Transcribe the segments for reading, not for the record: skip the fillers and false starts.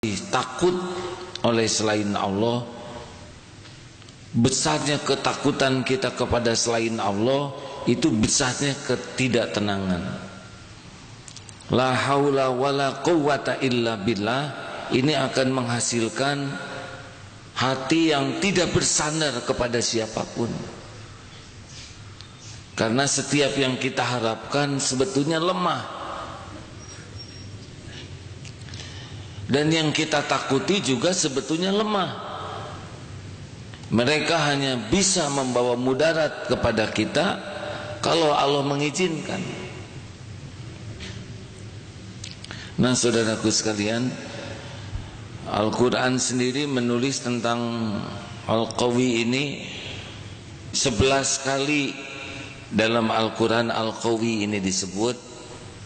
takut oleh selain Allah, besarnya ketakutan kita kepada selain Allah, itu besarnya ketidaktenangan. La haula wala quwwata illa billah, ini akan menghasilkan hati yang tidak bersandar kepada siapapun. Karena setiap yang kita harapkan sebetulnya lemah. Dan yang kita takuti juga sebetulnya lemah. Mereka hanya bisa membawa mudarat kepada kita kalau Allah mengizinkan. Nah, saudaraku sekalian, Al-Quran sendiri menulis tentang Al-Qawi ini 11 kali dalam Al-Quran. Al-Qawi ini disebut,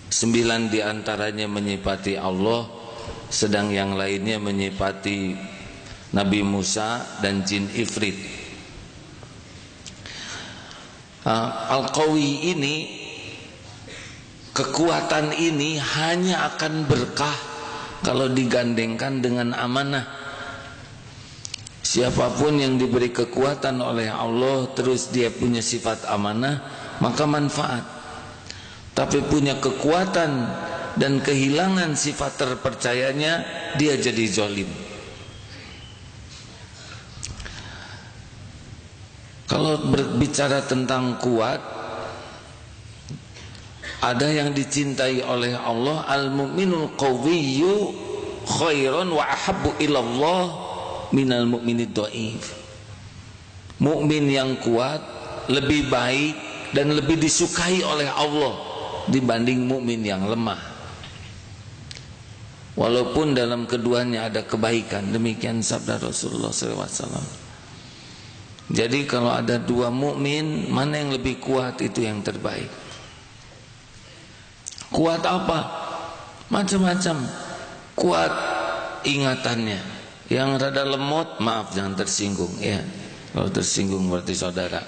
9 diantaranya menyifati Allah, sedang yang lainnya menyifati Nabi Musa dan jin Ifrit. Al-Qawi ini, kekuatan ini hanya akan berkah kalau digandengkan dengan amanah. Siapapun yang diberi kekuatan oleh Allah terus dia punya sifat amanah, maka manfaat. Tapi punya kekuatan dan kehilangan sifat terpercayanya, dia jadi zalim. Kalau berbicara tentang kuat, ada yang dicintai oleh Allah, al-mu'minul qawiyyu khairan wa ahabbu ilallah minal mu'minid dhaif. Mukmin yang kuat lebih baik dan lebih disukai oleh Allah dibanding mukmin yang lemah. Walaupun dalam keduanya ada kebaikan, demikian sabda Rasulullah SAW. Jadi kalau ada dua mukmin, mana yang lebih kuat, itu yang terbaik. Kuat apa? Macam-macam. Kuat ingatannya. Yang rada lemot, maaf jangan tersinggung ya. Kalau tersinggung berarti saudara.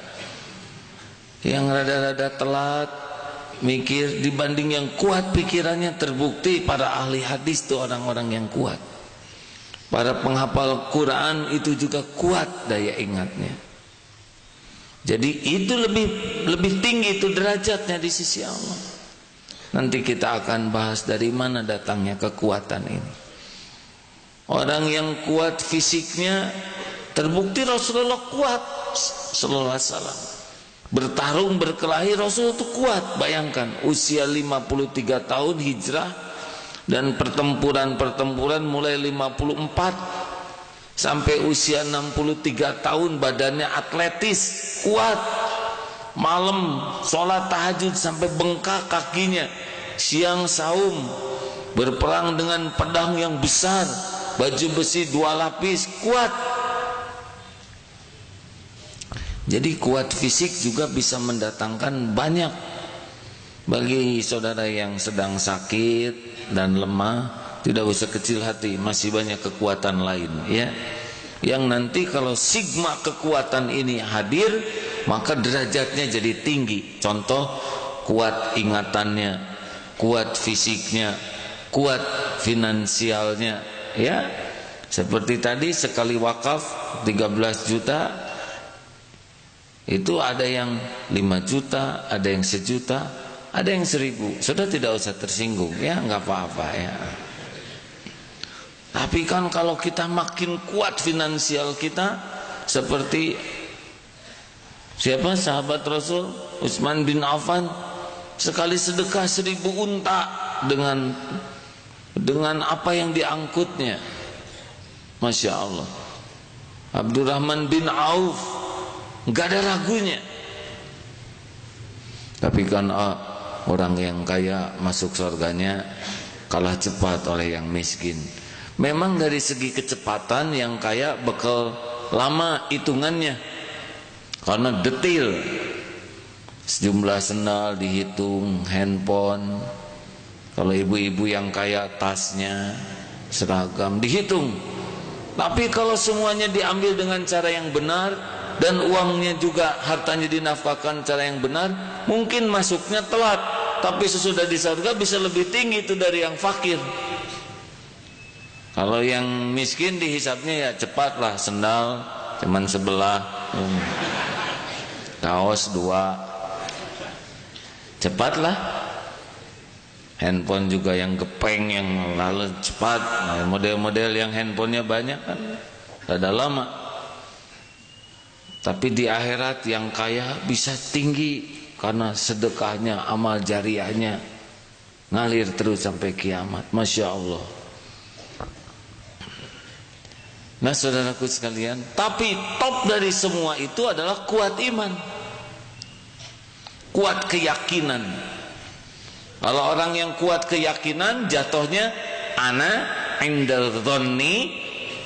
Yang rada-rada telat mikir dibanding yang kuat pikirannya, terbukti para ahli hadis itu orang-orang yang kuat. Para penghafal Quran itu juga kuat daya ingatnya. Jadi itu lebih tinggi itu derajatnya di sisi Allah. Nanti kita akan bahas dari mana datangnya kekuatan ini. Orang yang kuat fisiknya, terbukti Rasulullah kuat sallallahu alaihi wasallam. Bertarung berkelahi Rasul itu kuat. Bayangkan usia 53 tahun hijrah, dan pertempuran mulai 54 sampai usia 63 tahun, badannya atletis, kuat. Malam sholat tahajud sampai bengkak kakinya, siang saum, berperang dengan pedang yang besar, baju besi 2 lapis, kuat. Jadi kuat fisik juga bisa mendatangkan banyak. Bagi saudara yang sedang sakit dan lemah, tidak usah kecil hati, masih banyak kekuatan lain ya, yang nanti kalau sigma kekuatan ini hadir, maka derajatnya jadi tinggi. Contoh, kuat ingatannya, kuat fisiknya, kuat finansialnya ya. Seperti tadi sekali wakaf 13 juta, itu ada yang 5 juta, ada yang 1 juta, ada yang 1000. Sudah tidak usah tersinggung ya, nggak apa-apa ya. Tapi kan kalau kita makin kuat finansial kita, seperti siapa sahabat Rasul, Utsman bin Affan, sekali sedekah 1000 unta dengan apa yang diangkutnya, Masya Allah. Abdurrahman bin Auf, nggak ada ragunya. Tapi kan orang yang kaya masuk surganya kalah cepat oleh yang miskin. Memang dari segi kecepatan yang kaya bakal lama hitungannya, karena detail. Sejumlah sendal dihitung, handphone. Kalau ibu-ibu yang kaya tasnya, seragam dihitung. Tapi kalau semuanya diambil dengan cara yang benar, dan uangnya juga, hartanya dinafkahkan cara yang benar, mungkin masuknya telat, tapi sesudah di surga bisa lebih tinggi itu dari yang fakir. Kalau yang miskin dihisapnya ya cepatlah, sendal cuman sebelah, kaos 2, cepatlah. Handphone juga yang gepeng, yang lalu cepat. Nah, model-model yang handphonenya banyak kan rada lama. Tapi di akhirat yang kaya bisa tinggi karena sedekahnya, amal jariahnya ngalir terus sampai kiamat. Masya Allah. Nah saudaraku sekalian, tapi top dari semua itu adalah kuat iman, kuat keyakinan. Kalau orang yang kuat keyakinan, jatuhnya ana indal dhonni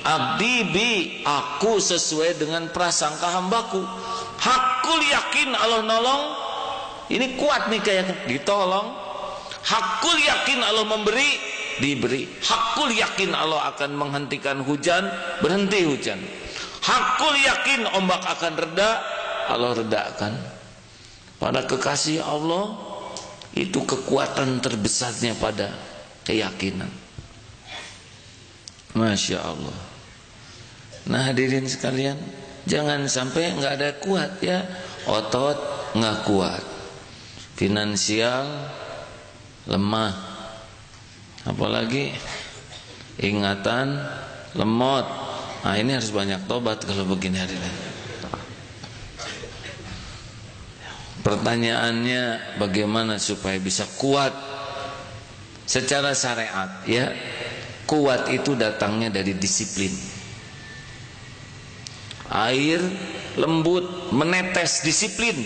abdi bi, aku sesuai dengan prasangka hambaku. Hakul yakin Allah nolong, ini kuat nih kayak ditolong. Hakul yakin Allah memberi, diberi. Hakul yakin Allah akan menghentikan hujan, berhenti hujan. Hakul yakin ombak akan reda, Allah redakan. Pada kekasih Allah itu kekuatan terbesarnya pada keyakinan. Masya Allah. Nah hadirin sekalian, jangan sampai nggak ada kuat ya. Otot nggak kuat, finansial lemah, apalagi ingatan lemot. Nah ini harus banyak tobat kalau begini hadirin. Pertanyaannya bagaimana supaya bisa kuat secara syariat ya. Kuat itu datangnya dari disiplin. Air lembut menetes, disiplin.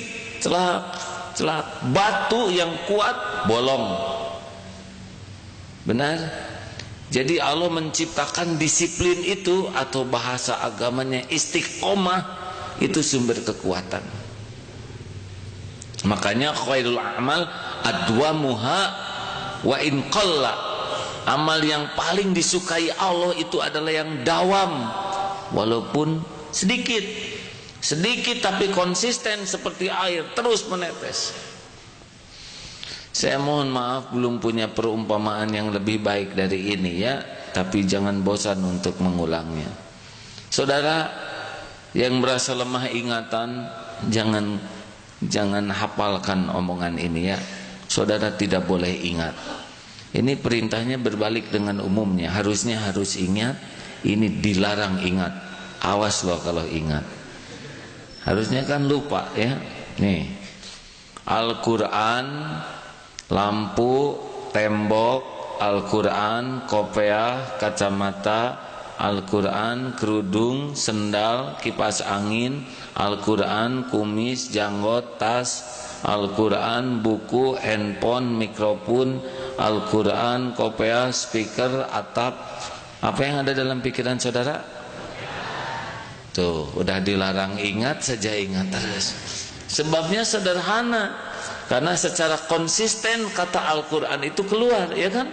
Celak batu yang kuat bolong. Benar? Jadi Allah menciptakan disiplin itu, atau bahasa agamanya istiqomah, itu sumber kekuatan. Makanya khairul amal adwamuha wa in qalla. Amal yang paling disukai Allah itu adalah yang dawam, walaupun sedikit tapi konsisten seperti air terus menetes. Saya mohon maaf belum punya perumpamaan yang lebih baik dari ini ya, tapi jangan bosan untuk mengulangnya. Saudara yang merasa lemah ingatan, jangan hafalkan omongan ini ya. Saudara tidak boleh ingat. Ini perintahnya berbalik dengan umumnya. Harusnya harus ingat, ini dilarang ingat. Awas loh kalau ingat. Harusnya kan lupa ya. Nih, Al-Quran, lampu, tembok, Al-Quran, kopiah, kacamata, Al-Quran, kerudung, sendal, kipas angin, Al-Quran, kumis, janggot, tas, Al-Quran, buku, handphone, mikrofon, Al-Quran, kopiah, speaker, atap. Apa yang ada dalam pikiran saudara? Tuh, udah dilarang ingat saja ingat terus. Sebabnya sederhana, karena secara konsisten kata Al-Quran itu keluar, ya kan?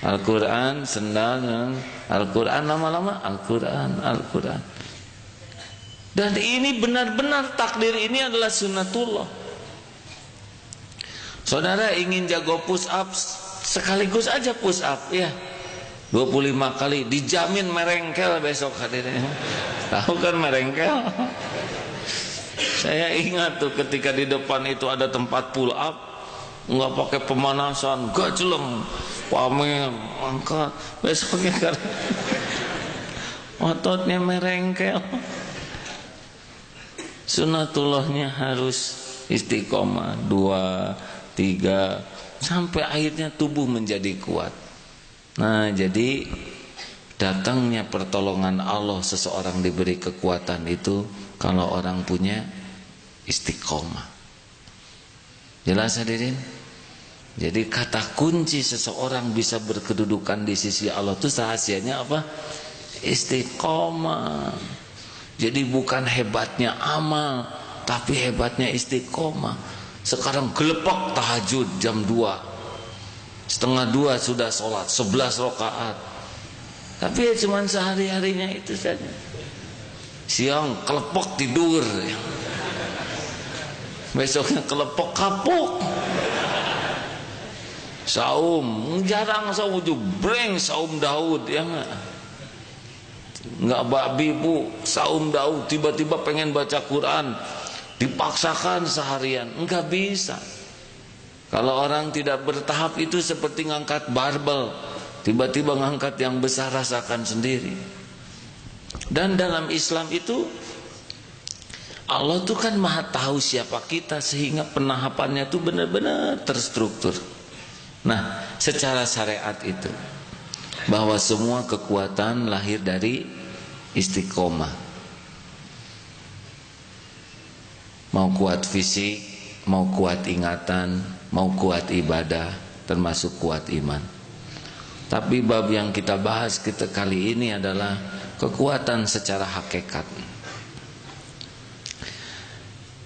Al-Quran, sendal, Al-Quran, lama-lama Al-Quran. Dan ini benar-benar takdir ini adalah sunnatullah. Saudara ingin jago push up, sekaligus aja push up ya. 25 kali dijamin merengkel besok hadirnya. Tahu kan merengkel? Saya ingat tuh ketika di depan itu ada tempat pull up, nggak pakai pemanasan, gak jeleng, pamer, angkat, besoknya kan ototnya merengkel. Sunatullahnya harus istiqomah 2, 3 sampai akhirnya tubuh menjadi kuat. Nah jadi datangnya pertolongan Allah, seseorang diberi kekuatan itu kalau orang punya istiqomah. Jelas hadirin? Jadi kata kunci seseorang bisa berkedudukan di sisi Allah itu rahasianya apa? Istiqomah. Jadi bukan hebatnya amal, tapi hebatnya istiqomah. Sekarang gelepek tahajud jam 2, setengah 2 sudah sholat 11 rakaat, tapi ya cuma sehari-harinya itu saja. Siang kelepek tidur, besoknya kelepek kapok. Saum, jarang saum jubreng saum Daud ya nggak babi bu, saum Daud tiba-tiba pengen baca Quran dipaksakan seharian, nggak bisa. Kalau orang tidak bertahap itu seperti ngangkat barbel, tiba-tiba ngangkat yang besar rasakan sendiri. Dan dalam Islam itu Allah tuh kan maha tahu siapa kita, sehingga penahapannya tuh benar-benar terstruktur. Nah, secara syariat itu bahwa semua kekuatan lahir dari istiqomah. Mau kuat fisik, mau kuat ingatan, mau kuat ibadah, termasuk kuat iman. Tapi bab yang kita bahas kali ini adalah kekuatan secara hakikat.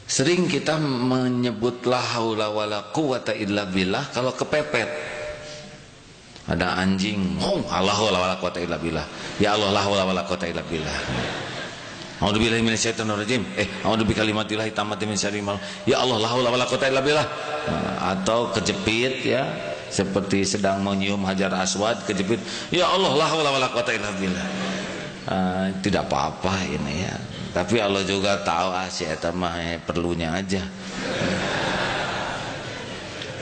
Sering kita menyebut la haula wala quwata illa billah kalau kepepet. Ada anjing, la haula wala quwata illa billah. Ya Allah, la haula wala quwata illa billah. A'udzubillahi minasyaitonir rajim. A'udzu bikalimatillahi tammati min syarri ma. Ya Allah, la haula wala quwata illa billah. Atau kejepit ya, seperti sedang menyium Hajar Aswad kejepit. Ya Allah, la haula wala quwata illa billah. Tidak apa-apa ini ya. Tapi Allah juga tahu si eta mah perlunya aja.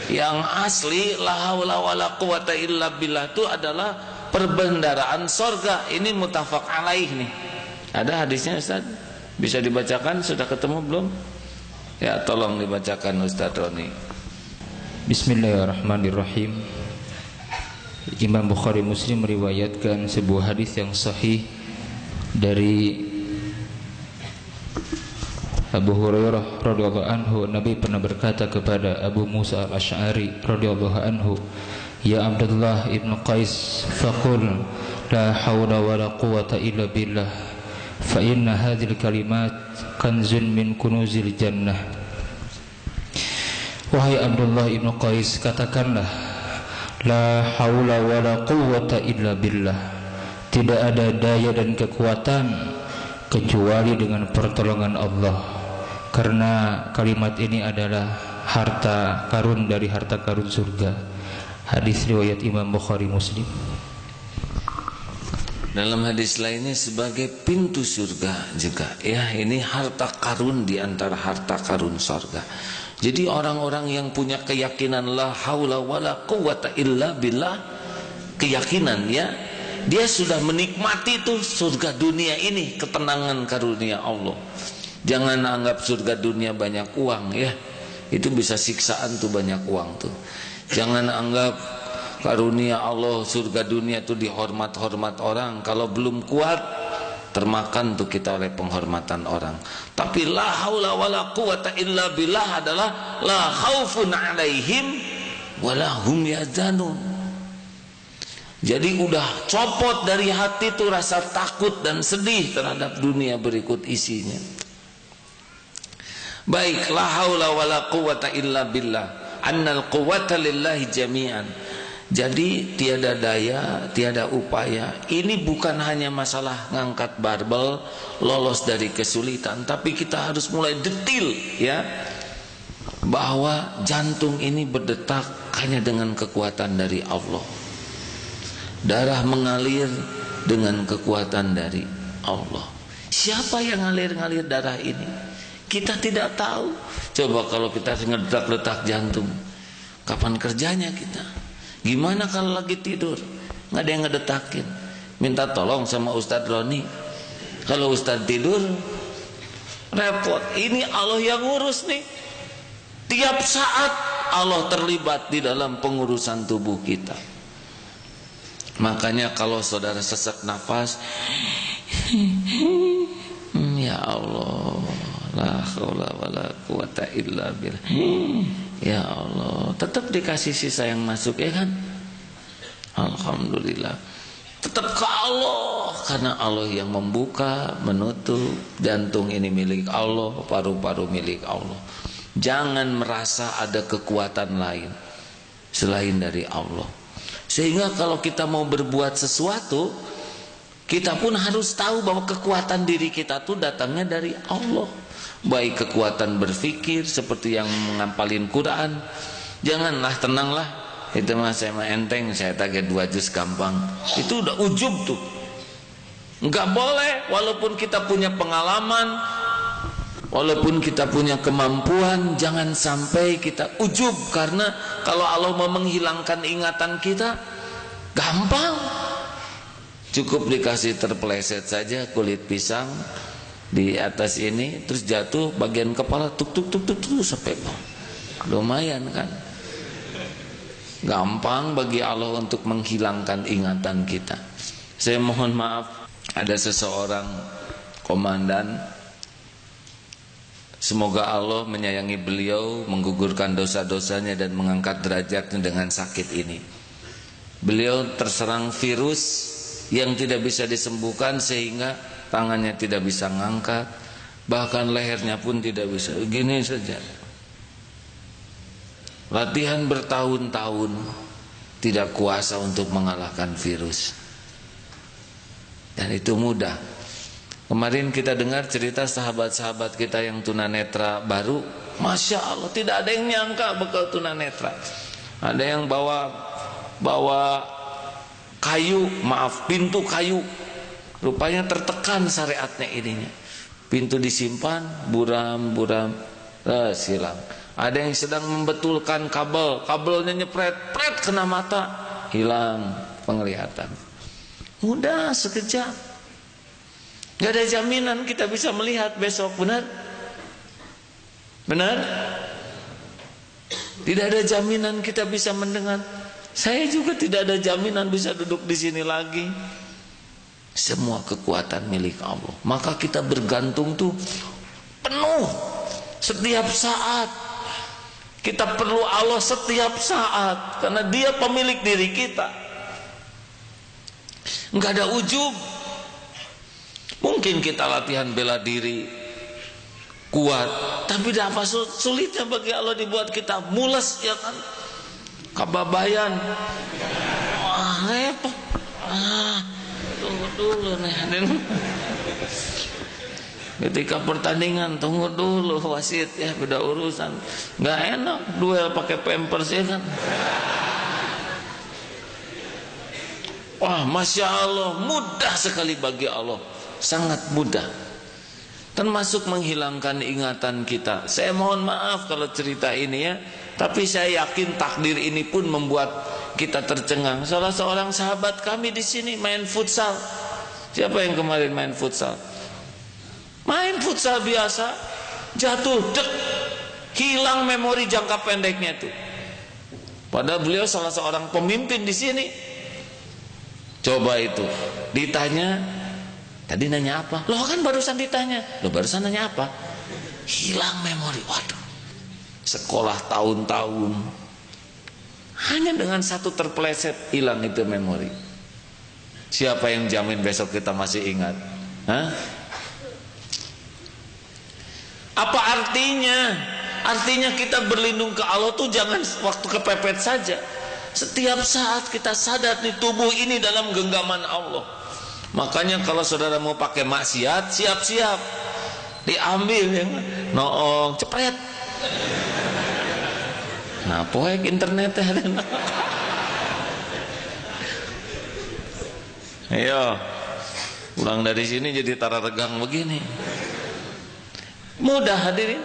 Yang asli la haula wala quwata illa billah itu adalah perbendaharaan sorga. Ini muttafaq alaih nih. Ada hadisnya Ustaz? Bisa dibacakan? Sudah ketemu belum? Ya tolong dibacakan Ustaz Roni. Bismillahirrahmanirrahim. Imam Bukhari Muslim meriwayatkan sebuah hadis yang sahih dari Abu Hurairah radhiyallahu anhu. Nabi pernah berkata kepada Abu Musa al-Asy'ari radhiyallahu anhu, "Ya Abdullah ibn Qais, faqul la haula wala quwata illa billah, fa inna hadhil kalimat kanzun min kunuzil jannah." Wahai Abdullah ibn Qais, katakanlah la haula wala quwata illa billah. Tidak ada daya dan kekuatan kecuali dengan pertolongan Allah. Karena kalimat ini adalah harta karun dari harta karun surga. Hadis riwayat Imam Bukhari Muslim. Dalam hadis lainnya sebagai pintu surga juga. Ya, ini harta karun di antara harta karun surga. Jadi orang-orang yang punya keyakinan la haula wala quwata illa billah, keyakinan ya, dia sudah menikmati tuh surga dunia ini, ketenangan karunia Allah. Jangan anggap surga dunia banyak uang ya. Itu bisa siksaan tuh banyak uang tuh. Jangan anggap karunia Allah surga dunia tuh dihormat-hormat orang. Kalau belum kuat termakan tuh kita oleh penghormatan orang. Tapi la haula wala quwata illa billah adalah la khaufun alaihim wala hum yahzanun. Jadi udah copot dari hati tuh rasa takut dan sedih terhadap dunia berikut isinya. Baik, la haula wala quwata illa billah. Annal quwata lillahi jami'an. Jadi tiada daya, tiada upaya. Ini bukan hanya masalah ngangkat barbel, lolos dari kesulitan, tapi kita harus mulai detil ya, bahwa jantung ini berdetak hanya dengan kekuatan dari Allah. Darah mengalir dengan kekuatan dari Allah. Siapa yang ngalir-ngalir darah ini? Kita tidak tahu. Coba kalau kita ngedetak-detak jantung, kapan kerjanya kita? Gimana kalau lagi tidur? Nggak ada yang ngedetakin. Minta tolong sama Ustadz Roni. Kalau Ustadz tidur, repot. Ini Allah yang ngurus nih. Tiap saat Allah terlibat di dalam pengurusan tubuh kita. Makanya kalau saudara sesak nafas, ya Allah, la haula wala quwata illa billah. Ya Allah, tetap dikasih sisa yang masuk ya kan? Alhamdulillah. Tetap ke Allah, karena Allah yang membuka, menutup. Jantung ini milik Allah, paru-paru milik Allah. Jangan merasa ada kekuatan lain selain dari Allah. Sehingga kalau kita mau berbuat sesuatu, kita pun harus tahu bahwa kekuatan diri kita tuh datangnya dari Allah. Baik kekuatan berpikir seperti yang menghafalin Quran. Janganlah, tenanglah Itu mah saya mah enteng, saya target 2 juz gampang. Itu udah ujub tuh. Enggak boleh, walaupun kita punya pengalaman, walaupun kita punya kemampuan, jangan sampai kita ujub. Karena kalau Allah mau menghilangkan ingatan kita, gampang. Cukup dikasih terpeleset saja kulit pisang di atas ini, terus jatuh bagian kepala tuk tuk tuk tuk, tuk sampai bawah. Lumayan kan? Gampang bagi Allah untuk menghilangkan ingatan kita. Saya mohon maaf, ada seseorang komandan, semoga Allah menyayangi beliau, menggugurkan dosa-dosanya dan mengangkat derajatnya dengan sakit ini. Beliau terserang virus yang tidak bisa disembuhkan sehingga tangannya tidak bisa ngangkat, bahkan lehernya pun tidak bisa. Begini saja. Latihan bertahun-tahun tidak kuasa untuk mengalahkan virus. Dan itu mudah. Kemarin kita dengar cerita sahabat-sahabat kita yang tunanetra baru, Masya Allah, tidak ada yang nyangka bakal tunanetra. Ada yang bawa kayu, pintu kayu, rupanya tertekan syariatnya ininya. Pintu disimpan, buram silang. Ada yang sedang membetulkan kabelnya nyepret, kena mata, hilang penglihatan. Mudah, sekejap. Gak ada jaminan kita bisa melihat besok, benar? Benar? Tidak ada jaminan kita bisa mendengar. Saya juga tidak ada jaminan bisa duduk di sini lagi. Semua kekuatan milik Allah. Maka kita bergantung tuh penuh setiap saat. Kita perlu Allah setiap saat karena Dia pemilik diri kita. Enggak ada ujub. Mungkin kita latihan bela diri kuat, tapi apa sulitnya bagi Allah dibuat kita mules, ya kan? Kababayan, wah repot. Tunggu dulu nih. Ketika pertandingan tunggu dulu, wasit ya beda urusan. Nggak enak duel pakai pampers, ya kan? Wah, Masya Allah, mudah sekali bagi Allah, sangat mudah. Termasuk menghilangkan ingatan kita. Saya mohon maaf kalau cerita ini ya, tapi saya yakin takdir ini pun membuat kita tercengang. Salah seorang sahabat kami di sini main futsal. Siapa yang kemarin main futsal? Main futsal biasa, jatuh, hilang memori jangka pendeknya itu. Padahal beliau salah seorang pemimpin di sini. Coba itu, ditanya, tadi nanya apa? Loh kan barusan ditanya. Loh barusan nanya apa? Hilang memori. Waduh. Sekolah tahun-tahun, hanya dengan satu terpeleset hilang itu memori. Siapa yang jamin besok kita masih ingat? Hah? Apa artinya? Artinya kita berlindung ke Allah tuh jangan waktu kepepet saja. Setiap saat kita sadar di tubuh ini dalam genggaman Allah. Makanya kalau saudara mau pakai maksiat, siap-siap diambil yang noong, cepret. Nah, poek internet ada. Ayo, pulang dari sini jadi tara regang begini. Mudah hadirin.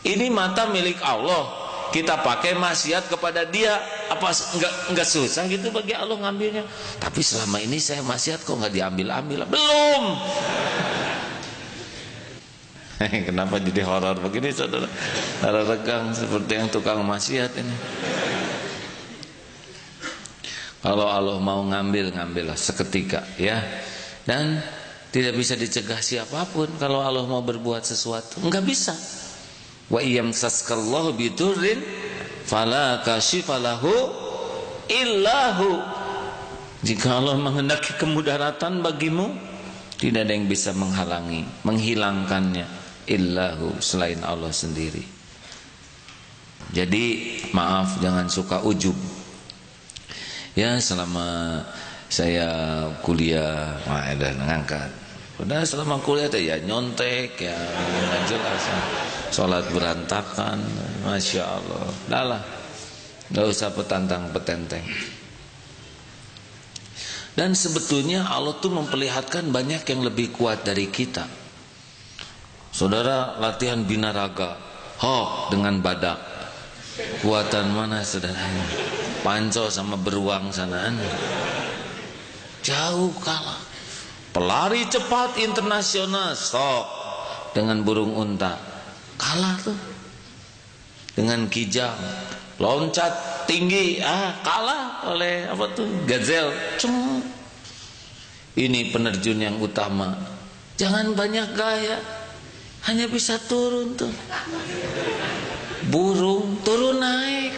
Ini mata milik Allah. Kita pakai maksiat kepada Dia, apa enggak susah gitu bagi Allah ngambilnya? Tapi selama ini saya maksiat kok enggak diambil-ambil? Belum. Kenapa jadi horor begini saudara? Tara regang seperti yang tukang maksiat ini. Kalau Allah mau ngambil, ngambillah seketika ya. Dan tidak bisa dicegah siapapun kalau Allah mau berbuat sesuatu. Enggak bisa. Wa iyamsaskallahu bidurrin fala kashifalahu illahu. Jika Allah menghendaki kemudaratan bagimu, tidak ada yang bisa menghalangi, menghilangkannya, illahu, selain Allah sendiri. Jadi maaf, jangan suka ujub. Ya, selama saya kuliah, udah ngangkat. Udah selama kuliah tuh ya nyontek, ya nggak jelas. Sholat berantakan, Masya Allah. Dah lah, Nggak usah petantang petenteng. Dan sebetulnya Allah tuh memperlihatkan banyak yang lebih kuat dari kita. Saudara latihan binaraga, hok dengan badak. Kuatan mana saudara? Panco sama beruang sanaan. Jauh kalah. Pelari cepat internasional, sok dengan burung unta. Kalah tuh. Dengan kijang. Loncat tinggi, kalah oleh apa tuh? Gazelle. Ini penerjun yang utama. Jangan banyak gaya, hanya bisa turun tuh. Burung turun naik,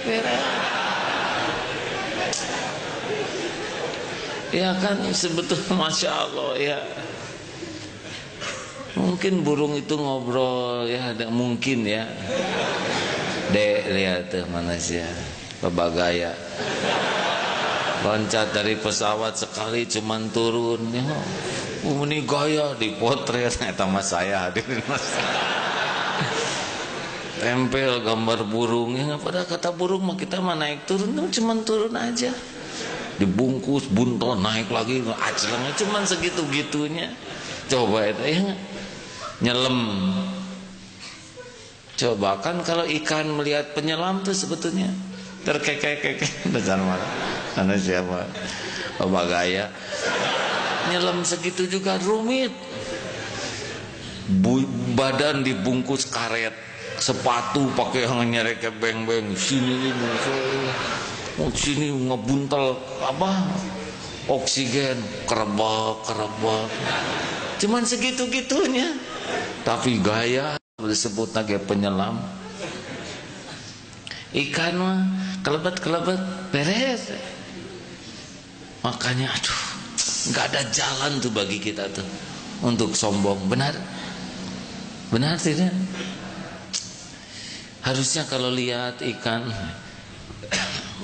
ya kan sebetulnya masya Allah ya. Mungkin burung itu ngobrol ya, ada mungkin ya. Dek lihat tuh mana sih ya, babagaya loncat dari pesawat sekali cuman turun ya. Ini gaya dipotret eta mas saya hadirin mas. Tempel gambar burung ya, pada kata burung mah kita mah naik turun cuman turun aja. Dibungkus bunton naik lagi aclangnya cuman segitu-gitunya. Coba itu ya nyelam. Coba kan kalau ikan melihat penyelam tuh sebetulnya terkekek-kekek dengan mana? Karena siapa? Babagaya. Nyelam segitu juga rumit. Badan dibungkus karet, sepatu pakai yang nyerek beng-beng, sini ngebuntel apa? Oksigen, kerebak. Cuman segitu-gitunya. Tapi gaya disebut lagi penyelam. Ikan mah kelebet beres. Makanya aduh, nggak ada jalan tuh bagi kita tuh untuk sombong. Benar tidak? Harusnya kalau lihat ikan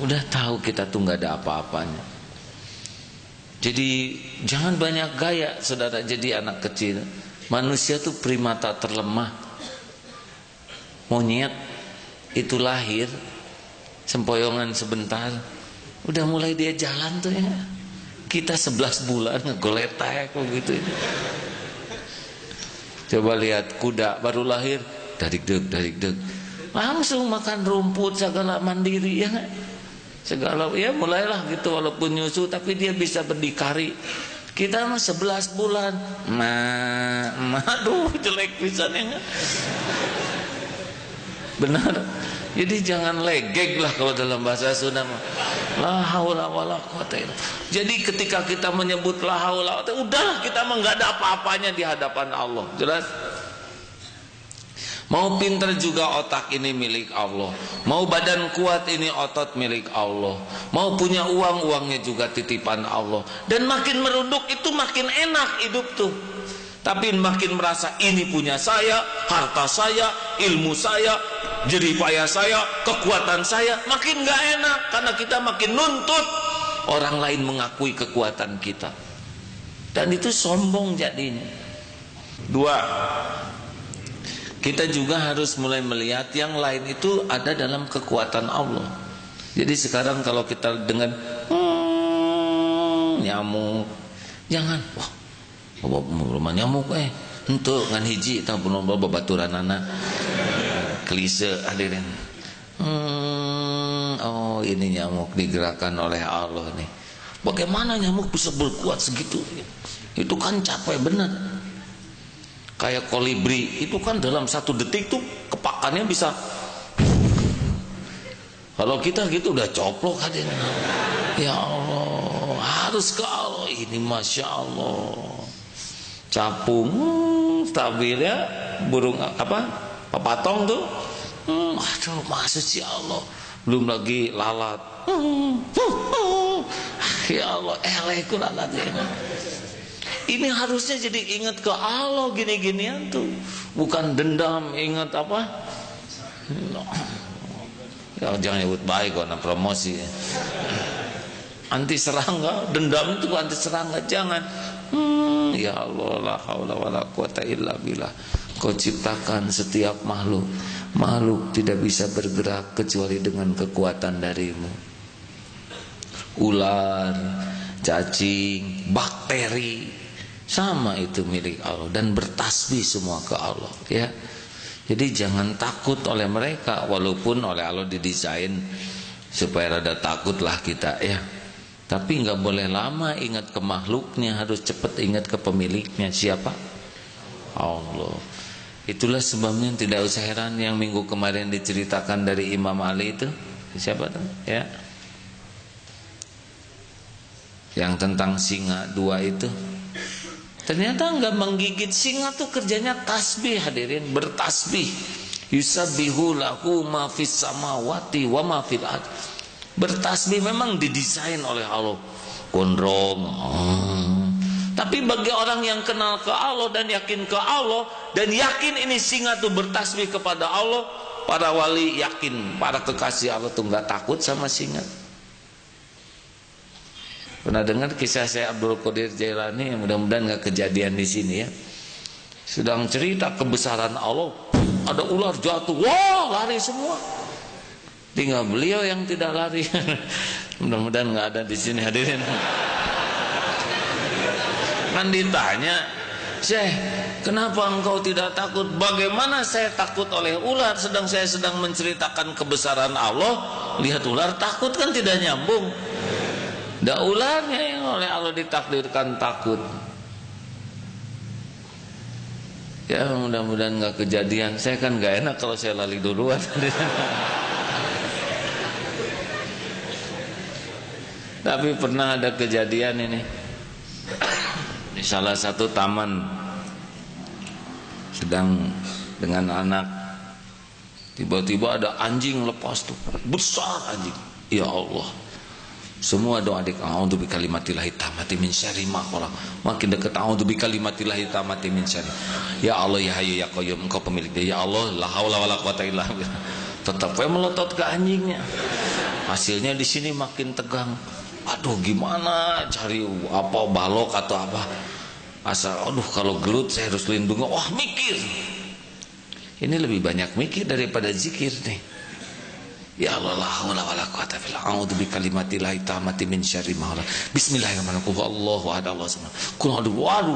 udah tahu kita tuh nggak ada apa-apanya. Jadi jangan banyak gaya saudara jadi anak kecil. Manusia tuh primata terlemah. Monyet itu lahir sempoyongan sebentar udah mulai dia jalan tuh ya. Kita 11 bulan ngegoletek begitu. Coba lihat kuda baru lahir darik deg langsung makan rumput segala mandiri ya. Segala ya mulailah gitu walaupun nyusu tapi dia bisa berdikari. Kita mah 11 bulan aduh jelek pisannya. Benar. Jadi jangan legeg lah kalau dalam bahasa Sunda mah. La haula wala quwata illa. Jadi ketika kita menyebut la haula udahlah kita mah enggak ada apa-apanya di hadapan Allah. Jelas? Mau pintar juga otak ini milik Allah. Mau badan kuat ini otot milik Allah. Mau punya uangnya juga titipan Allah. Dan makin merunduk itu makin enak hidup tuh. Tapi makin merasa ini punya saya, harta saya, ilmu saya, jeripaya saya, kekuatan saya, makin gak enak karena kita makin nuntut orang lain mengakui kekuatan kita. Dan itu sombong jadinya. 2, kita juga harus mulai melihat yang lain itu ada dalam kekuatan Allah. Jadi sekarang kalau kita dengan nyamuk, jangan rumah nyamuk untuk ngan hiji tak pun babaturan anak klise hadirin. Oh ini nyamuk digerakkan oleh Allah nih. Bagaimana nyamuk bisa berkuat segitu? Itu kan capek benar. Kayak kolibri itu kan dalam 1 detik tuh kepakannya bisa. Kalau kita gitu udah coplok hadirin. Ya Allah, harus ke Allah ini masya Allah. Capung stabil ya, burung apa papatong tuh aduh maksud ya Allah, belum lagi lalat ya Allah elehku lalat ya. Ini harusnya jadi ingat ke Allah gini-ginian tuh, bukan dendam. Ingat apa ya, jangan nyebut baik kok promosi anti serangga. Dendam itu anti serangga, jangan. Ya Allah, la haula wala quwata illa billah. Kau ciptakan setiap makhluk Makhluk tidak bisa bergerak kecuali dengan kekuatan darimu. Ular, cacing, bakteri, sama itu milik Allah dan bertasbih semua ke Allah, ya. Jadi jangan takut oleh mereka, walaupun oleh Allah didesain supaya rada takutlah kita, ya. Tapi nggak boleh lama ingat ke makhluknya, harus cepat ingat ke pemiliknya. Siapa? Allah. Itulah sebabnya tidak usah heran yang minggu kemarin diceritakan dari Imam Ali itu. Siapa tuh? Ya. Yang tentang singa dua itu. Ternyata enggak menggigit. Singa tuh kerjanya tasbih, hadirin, bertasbih. Yusabbihu lahu ma fis samawati wa ma fil ard. Bertasbih memang didesain oleh Allah. Gondrong. Tapi bagi orang yang kenal ke Allah dan yakin ke Allah dan yakin ini singa tuh bertasbih kepada Allah, para wali yakin, para kekasih Allah tuh nggak takut sama singa. Pernah dengar kisah saya Abdul Qadir Jailani, yang mudah-mudahan nggak kejadian di sini, ya. Sedang cerita kebesaran Allah, ada ular jatuh, wah lari semua. Tinggal beliau yang tidak lari. Mudah-mudahan nggak ada di sini, hadirin. Kan ditanya, Syekh, kenapa engkau tidak takut? Bagaimana saya takut oleh ular sedang saya sedang menceritakan kebesaran Allah? Lihat ular takut, kan tidak nyambung. Dah ularnya yang oleh Allah ditakdirkan takut. Ya mudah-mudahan nggak kejadian. Saya kan nggak enak kalau saya lari duluan. Tapi pernah ada kejadian ini. Di salah satu taman sedang dengan anak, tiba-tiba ada anjing lepas tuh, besar anjing. Ya Allah, semua doa adik, a'udzu bikalimatillahi tammati min syarri ma khalaq. Makin dekat, a'udzu bikalimatillahi tammati min syarri. Ya Allah, ya Hayyu ya Qayyum, engkau pemilik dia. Ya Allah, la haula wala quwata illa billah. Tetap melotot ke anjingnya. Hasilnya di sini makin tegang. Aduh, gimana cari apa, balok atau apa? Asal, aduh, kalau gelut saya harus lindungi. Wah, mikir. Ini lebih banyak mikir daripada zikir nih. Ya Allah, la haula wala quwata illa billah. A'udzu bikalimatillahi tammati min syarri ma khalaq. Bismillahirrahmanirrahim. Allahu ahad, Allahu samad. Kul a'udzu, waduh,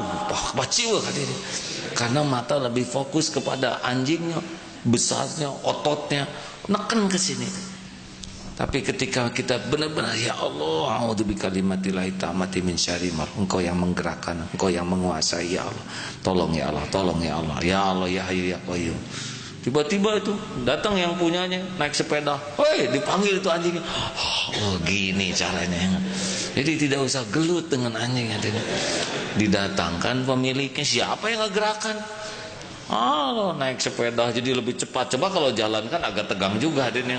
baciwa hadirin. Karena mata lebih fokus kepada anjingnya, besarnya, ototnya, neken ke sini. Tapi ketika kita benar-benar, ya Allah, a'udzu bikalimatillahi tammati min syarri ma, engkau yang menggerakkan, engkau yang menguasai, ya Allah. Tolong ya Allah, tolong ya Allah. Ya Allah, ya Hayyu ya Qayyum. Tiba-tiba itu datang yang punyanya naik sepeda. Hoi, dipanggil itu anjingnya. Oh, gini caranya. Jadi tidak usah gelut dengan anjing. Didatangkan pemiliknya, siapa yang ngegerakkan? Oh, naik sepeda jadi lebih cepat. Coba kalau jalan kan agak tegang juga hadirin.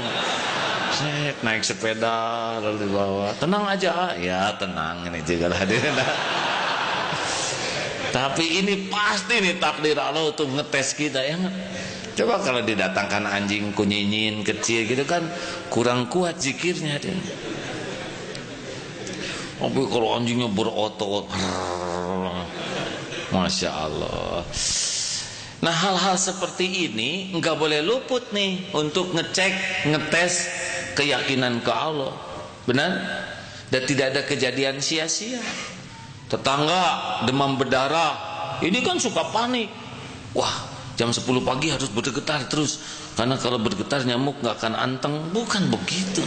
Naik sepeda lalu dibawa, tenang aja, ya tenang ini juga hadirin. Tapi ini pasti nih takdir Allah untuk ngetes kita, ya. Coba kalau didatangkan anjing kunyinyin kecil gitu kan kurang kuat zikirnya dia. Tapi kalau anjingnya berotot, Masya Allah. Nah, hal-hal seperti ini nggak boleh luput nih untuk ngecek, ngetes keyakinan ke Allah. Benar? Dan tidak ada kejadian sia-sia. Tetangga demam berdarah, ini kan suka panik. Wah, jam 10 pagi harus bergetar terus, karena kalau bergetar nyamuk nggak akan anteng. Bukan begitu.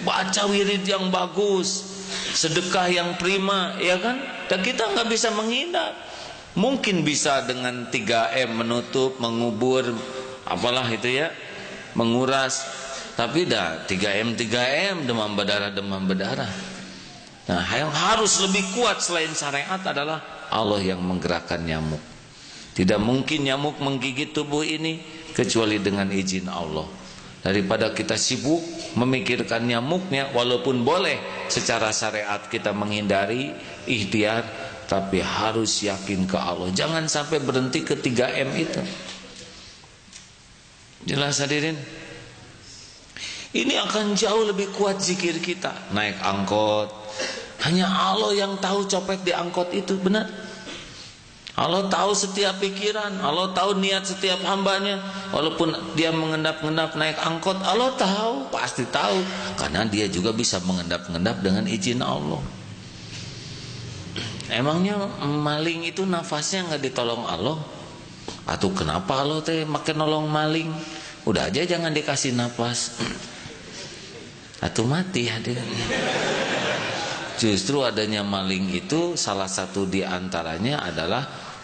Baca wirid yang bagus, sedekah yang prima, ya kan? Dan kita nggak bisa menghindar. Mungkin bisa dengan 3M, menutup, mengubur, apalah itu ya, menguras. Tapi dah 3M demam berdarah. Nah, yang harus lebih kuat selain syariat adalah Allah yang menggerakkan nyamuk. Tidak mungkin nyamuk menggigit tubuh ini kecuali dengan izin Allah. Daripada kita sibuk memikirkan nyamuknya, walaupun boleh secara syariat kita menghindari, ikhtiar, tapi harus yakin ke Allah. Jangan sampai berhenti ke 3M itu. Jelas hadirin? Ini akan jauh lebih kuat zikir kita. Naik angkot, hanya Allah yang tahu copet di angkot itu, benar? Allah tahu setiap pikiran, Allah tahu niat setiap hambanya. Walaupun dia mengendap-endap naik angkot, Allah tahu, pasti tahu, karena dia juga bisa mengendap-endap dengan izin Allah. Emangnya maling itu nafasnya nggak ditolong Allah? Atau kenapa Allah teh makin nolong maling? Udah aja jangan dikasih nafas, atau mati hadirin. Justru adanya maling itu salah satu diantaranya adalah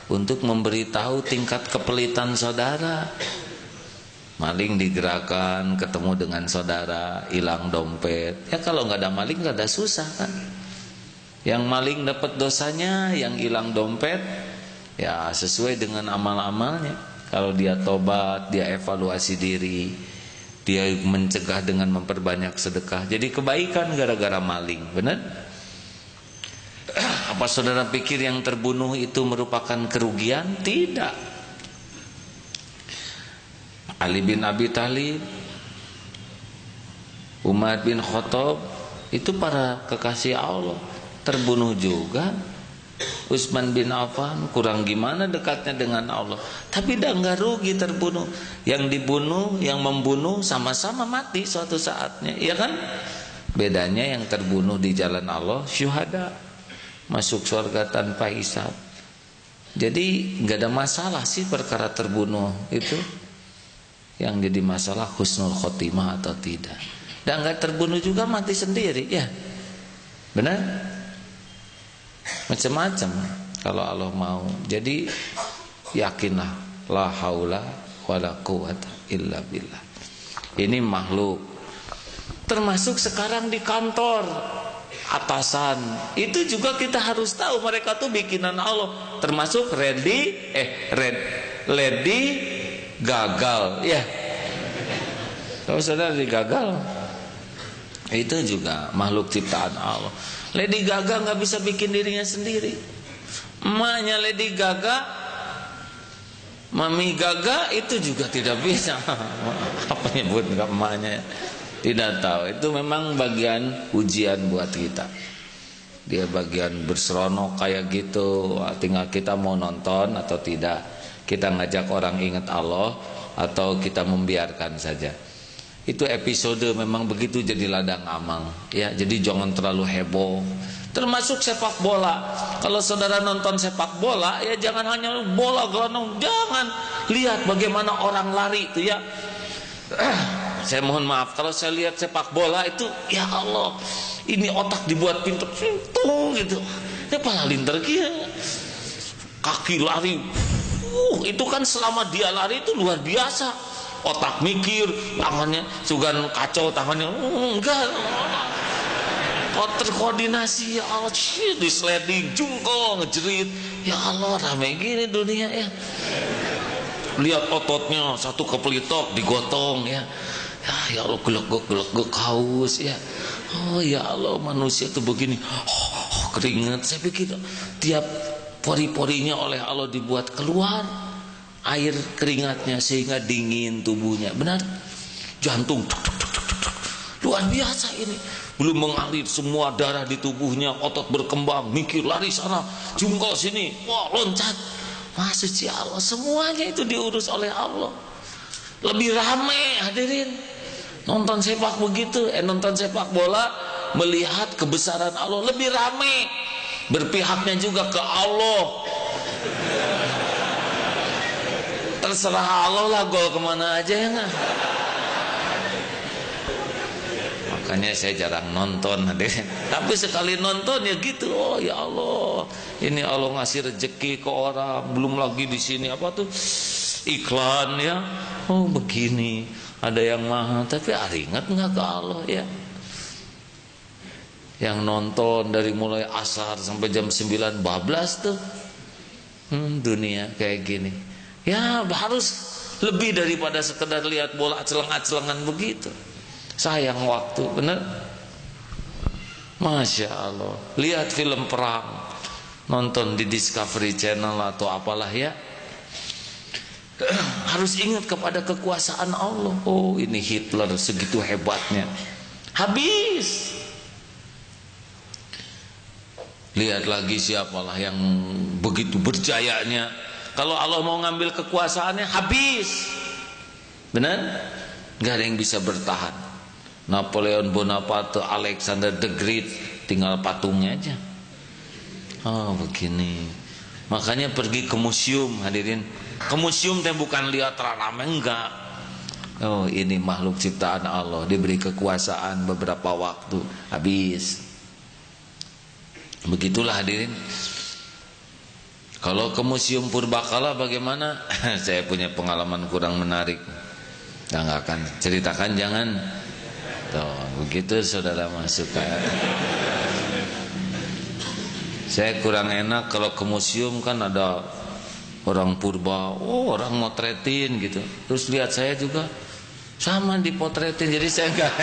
untuk memberitahu tingkat kepelitan saudara. Maling digerakkan ketemu dengan saudara, hilang dompet. Ya kalau nggak ada maling nggak ada susah kan. Yang maling dapat dosanya, yang hilang dompet ya sesuai dengan amal-amalnya. Kalau dia tobat, dia evaluasi diri, dia mencegah dengan memperbanyak sedekah. Jadi kebaikan gara-gara maling, benar? Apa saudara pikir yang terbunuh itu merupakan kerugian? Tidak. Ali bin Abi Thalib, Umar bin Khattab, itu para kekasih Allah, terbunuh juga. Utsman bin Affan kurang gimana dekatnya dengan Allah, tapi dah nggak rugi terbunuh. Yang dibunuh, yang membunuh sama-sama mati suatu saatnya, iya kan? Bedanya yang terbunuh di jalan Allah syuhada, masuk surga tanpa hisab. Jadi nggak ada masalah sih perkara terbunuh itu. Yang jadi masalah husnul khotimah atau tidak. Dan nggak terbunuh juga mati sendiri, ya benar? Macam-macam kalau Allah mau. Jadi yakinlah, la haula wala quwata illa billah. Ini makhluk. Termasuk sekarang di kantor, atasan itu juga kita harus tahu mereka tuh bikinan Allah. Termasuk Lady Gagal, ya. Kalau saudara digagal, itu juga makhluk ciptaan Allah. Lady Gaga nggak bisa bikin dirinya sendiri. Emaknya Lady Gaga, Mami Gaga itu juga tidak bisa. Apa nyebut nggak emaknya? Tidak tahu. Itu memang bagian ujian buat kita. Dia bagian berseronok kayak gitu. Tinggal kita mau nonton atau tidak. Kita ngajak orang ingat Allah atau kita membiarkan saja. Itu episode memang begitu jadi ladang amal, ya. Jadi jangan terlalu heboh. Termasuk sepak bola. Kalau saudara nonton sepak bola, ya jangan hanya bola gelondong, jangan lihat bagaimana orang lari itu, ya. Saya mohon maaf kalau saya lihat sepak bola itu, ya Allah, ini otak dibuat pintar gitu. Ya pala linter kia. Kaki lari. Itu kan selama dia lari itu luar biasa. Otak mikir, tangannya sugan kacau, tangannya enggak. Terkoordinasi, ya Allah, di sliding, jungkol, ngejerit. Ya Allah, ramai gini dunia, ya. Lihat ototnya, satu kepelitok digotong, ya. Ya Allah, gelek-gelek haus, ya. Oh ya Allah, manusia itu begini. Keringat. Saya pikir tiap pori-porinya oleh Allah dibuat keluar air keringatnya sehingga dingin tubuhnya. Benar? Jantung luar biasa ini. Belum mengalir semua darah di tubuhnya, otot berkembang, mikir lari sana, jungkol sini, wah loncat. Masya Allah, semuanya itu diurus oleh Allah. Lebih ramai hadirin nonton sepak begitu, nonton sepak bola, melihat kebesaran Allah lebih ramai. Berpihaknya juga ke Allah. Terserah Allah lah gol kemana aja, ya nggak? Makanya saya jarang nonton hadirin. Tapi sekali nonton ya gitu, oh ya Allah, ini Allah ngasih rezeki ke orang. Belum lagi di sini apa tuh iklan, ya. Oh begini, ada yang mahal, tapi ingat nggak ke Allah, ya? Yang nonton dari mulai asar sampai jam 9 bablas tuh, dunia kayak gini. Ya harus lebih daripada sekedar lihat bola celengan-celengan begitu. Sayang waktu, bener. Masya Allah. Lihat film perang, nonton di Discovery Channel atau apalah, ya. Harus ingat kepada kekuasaan Allah. Oh ini Hitler segitu hebatnya, habis. Lihat lagi siapalah yang begitu berjayanya. Kalau Allah mau ngambil kekuasaannya habis. Benar? Gak ada yang bisa bertahan. Napoleon Bonaparte, Alexander the Great, tinggal patungnya aja. Oh begini. Makanya pergi ke museum, hadirin. Ke museum teh bukan lihat rame, enggak. Oh ini makhluk ciptaan Allah, diberi kekuasaan beberapa waktu, habis. Begitulah hadirin. Kalau ke museum Purbakala bagaimana? Saya punya pengalaman kurang menarik. Nggak akan ceritakan, jangan. Tuh, begitu saudara masuk. Saya kurang enak kalau ke museum kan ada orang purba, orang motretin gitu. Terus lihat saya juga sama dipotretin, jadi saya enggak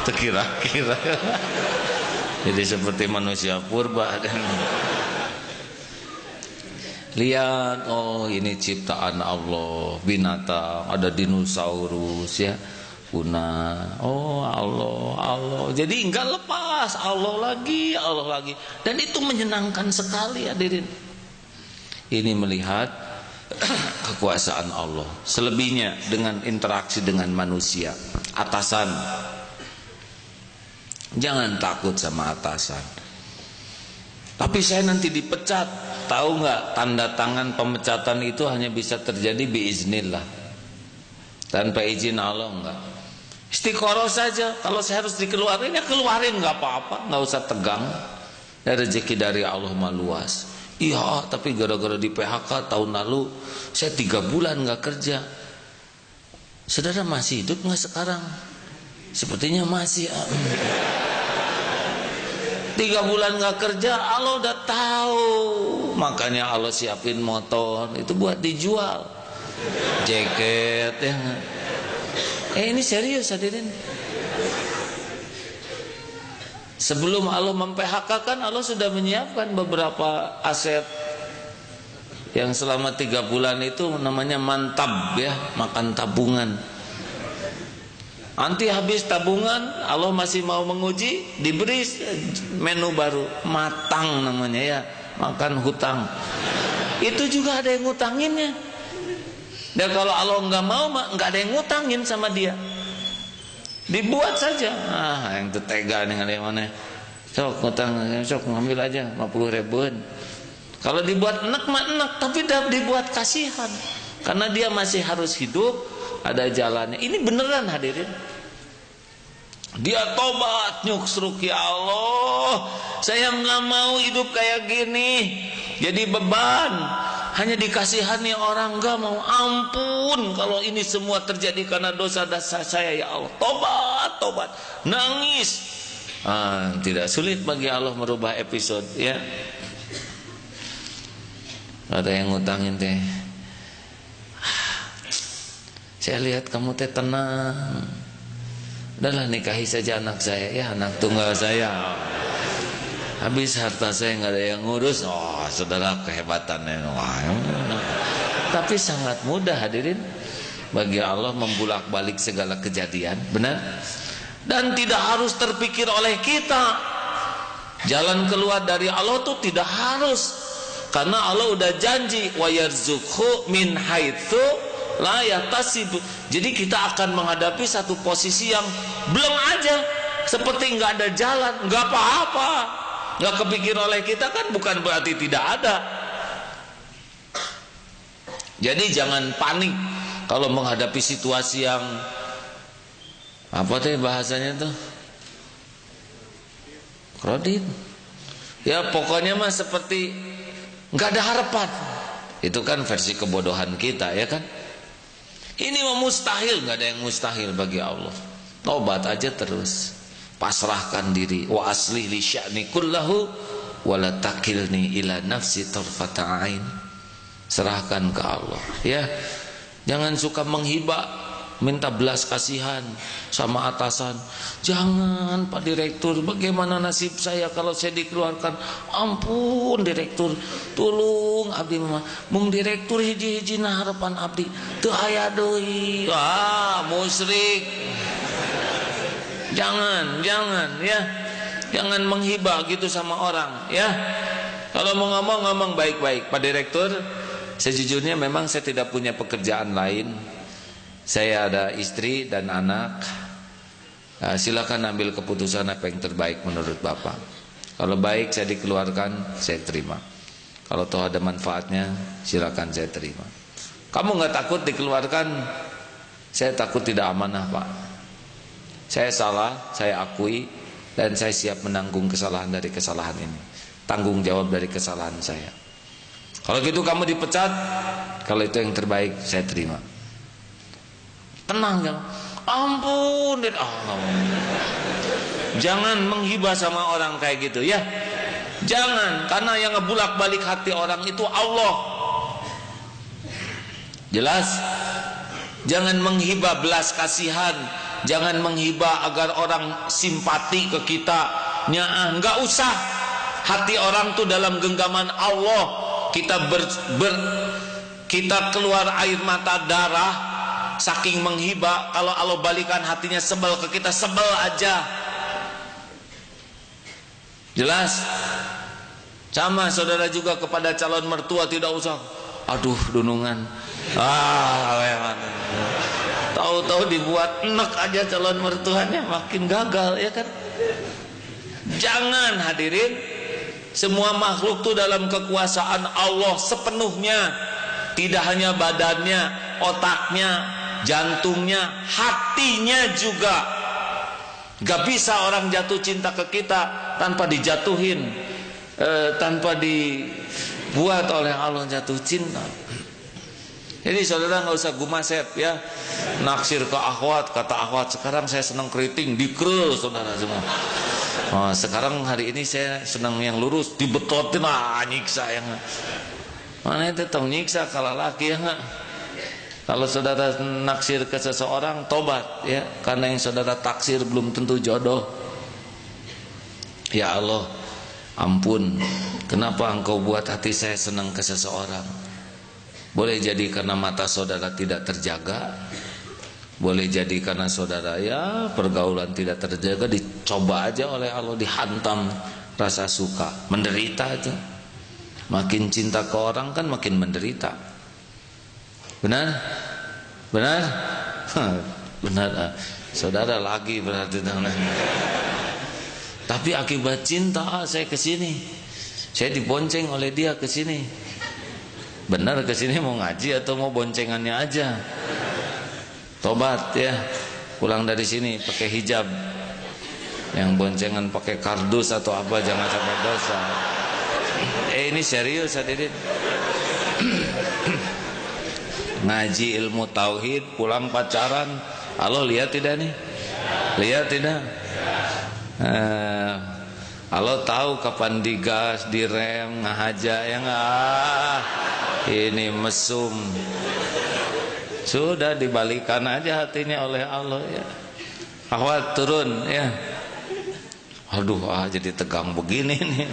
terkira-kira. Jadi seperti manusia purba dan lihat, oh ini ciptaan Allah, binatang, ada dinosaurus ya, punah. Oh Allah. Jadi enggak lepas, Allah lagi. Dan itu menyenangkan sekali hadirin. Ini melihat kekuasaan Allah. Selebihnya dengan interaksi dengan manusia. Atasan, jangan takut sama atasan. Tapi saya nanti dipecat. Tahu nggak, tanda tangan pemecatan itu hanya bisa terjadi biiznillah, tanpa izin Allah enggak. Istiqoroh saja. Kalau saya harus dikeluarin, ya keluarin, nggak apa-apa, nggak usah tegang. Ya, rezeki dari Allah mah luas. Iya, tapi gara-gara di PHK tahun lalu saya 3 bulan nggak kerja. Saudara masih hidup nggak sekarang? Sepertinya masih. 3 bulan nggak kerja, Allah udah tahu. Makanya Allah siapin motor itu buat dijual, jaket ya. Ini serius hadirin. Sebelum Allah mem-PHK kan Allah sudah menyiapkan beberapa aset yang selama 3 bulan itu namanya mantab ya, makan tabungan. Nanti habis tabungan Allah masih mau menguji, diberi menu baru, matang namanya ya, makan hutang. Itu juga ada yang ngutanginnya. Dan kalau Allah nggak mau, nggak ada yang ngutangin sama dia. Dibuat saja. Yang tetega dengan yang mana? Sok ngutang, sok ngambil aja 50 ribuan. Kalau dibuat enak mah enak, tapi dibuat kasihan. Karena dia masih harus hidup, ada jalannya. Ini beneran hadirin. Dia tobat, nyuksruk, ya Allah, saya nggak mau hidup kayak gini, jadi beban. Hanya dikasihani orang, nggak mau. Ampun kalau ini semua terjadi karena dosa-dosa saya, ya Allah. Tobat, nangis. Tidak sulit bagi Allah merubah episode ya. Ada yang ngutangin teh, saya lihat kamu teh tenang, udahlah nikahi saja anak saya ya, anak tunggal saya. Habis harta saya nggak ada yang ngurus. Oh saudara, kehebatannya. Tapi sangat mudah hadirin bagi Allah membulak-balik segala kejadian, benar? Dan tidak harus terpikir oleh kita. Jalan keluar dari Allah tuh tidak harus, karena Allah udah janji wa yarzuqhu min haitsu la yahtasib. Jadi kita akan menghadapi satu posisi yang belum aja, seperti nggak ada jalan, nggak apa-apa, nggak kepikir oleh kita kan bukan berarti tidak ada. Jadi jangan panik kalau menghadapi situasi yang apa tuh bahasanya tuh, kredit. Ya pokoknya mah seperti nggak ada harapan. Itu kan versi kebodohan kita ya kan. Ini mah mustahil, nggak ada yang mustahil bagi Allah. Tobat aja terus, pasrahkan diri. Wa asli li sya'ni kullahu wa la takilni ila nafsi tarfata ain. Serahkan ke Allah ya. Jangan suka menghibah, minta belas kasihan sama atasan. Jangan Pak Direktur, bagaimana nasib saya kalau saya dikeluarkan? Ampun Direktur, tolong abdi mah. Mung Direktur hiji-hiji harapan abdi teu aya deui. Musyrik. Jangan ya. Jangan menghibah gitu sama orang, ya. Kalau mau ngomong baik-baik. Pak Direktur, sejujurnya memang saya tidak punya pekerjaan lain. Saya ada istri dan anak. Silakan ambil keputusan apa yang terbaik menurut Bapak. Kalau baik saya dikeluarkan, saya terima. Kalau toh ada manfaatnya, silakan saya terima. Kamu nggak takut dikeluarkan? Saya takut tidak amanah, Pak. Saya salah, saya akui, dan saya siap menanggung kesalahan dari kesalahan ini. Tanggung jawab dari kesalahan saya. Kalau gitu kamu dipecat, kalau itu yang terbaik, saya terima. Tenang, jangan. Ampun, jangan menghibah sama orang kayak gitu, ya. Jangan, karena yang ngebulak-balik hati orang itu Allah. Jelas? Jangan menghibah belas kasihan, jangan menghibah agar orang simpati ke kita. Enggak usah. Hati orang tuh dalam genggaman Allah. Kita keluar air mata darah saking menghibah. Kalau Allah balikan hatinya sebel ke kita, sebel aja. Jelas? Sama saudara juga kepada calon mertua, tidak usah. Aduh, dunungan. Tahu-tahu dibuat enek aja calon mertuanya, makin gagal, ya kan? Jangan, hadirin. Semua makhluk tuh dalam kekuasaan Allah sepenuhnya. Tidak hanya badannya, otaknya, jantungnya, hatinya juga. Gak bisa orang jatuh cinta ke kita tanpa dijatuhin, tanpa dibuat oleh Allah jatuh cinta. Jadi saudara nggak usah gumaset, ya. Naksir ke akhwat, kata akhwat, sekarang saya senang keriting, dikrel saudara semua. Sekarang hari ini saya senang yang lurus, dibetotin, nyiksa yang. Mana itu tong nyiksa kalau laki, ya nggak? Kalau saudara naksir ke seseorang, tobat, ya, karena yang saudara taksir belum tentu jodoh. Ya Allah, ampun, kenapa engkau buat hati saya senang ke seseorang? Boleh jadi karena mata saudara tidak terjaga, boleh jadi karena saudara, ya, pergaulan tidak terjaga. Dicoba aja oleh Allah, dihantam rasa suka, menderita aja. Makin cinta ke orang kan makin menderita. Benar? Benar? Benar. Saudara lagi berarti. Tapi akibat cinta, saya ke sini. Saya dibonceng oleh dia ke sini. Benar, ke sini mau ngaji atau mau boncengannya aja? Tobat, ya. Pulang dari sini pakai hijab. Yang boncengan pakai kardus atau apa, jangan sampai dosa. Ini serius, hadirin. Ngaji ilmu tauhid, pulang pacaran. Allah lihat tidak nih? Lihat tidak? Allah tahu kapan digas, direm, ngahaja, ya nggak? Ini mesum. Sudah dibalikan aja hatinya oleh Allah, ya. Akhwat turun, ya. Aduh, jadi tegang begini nih.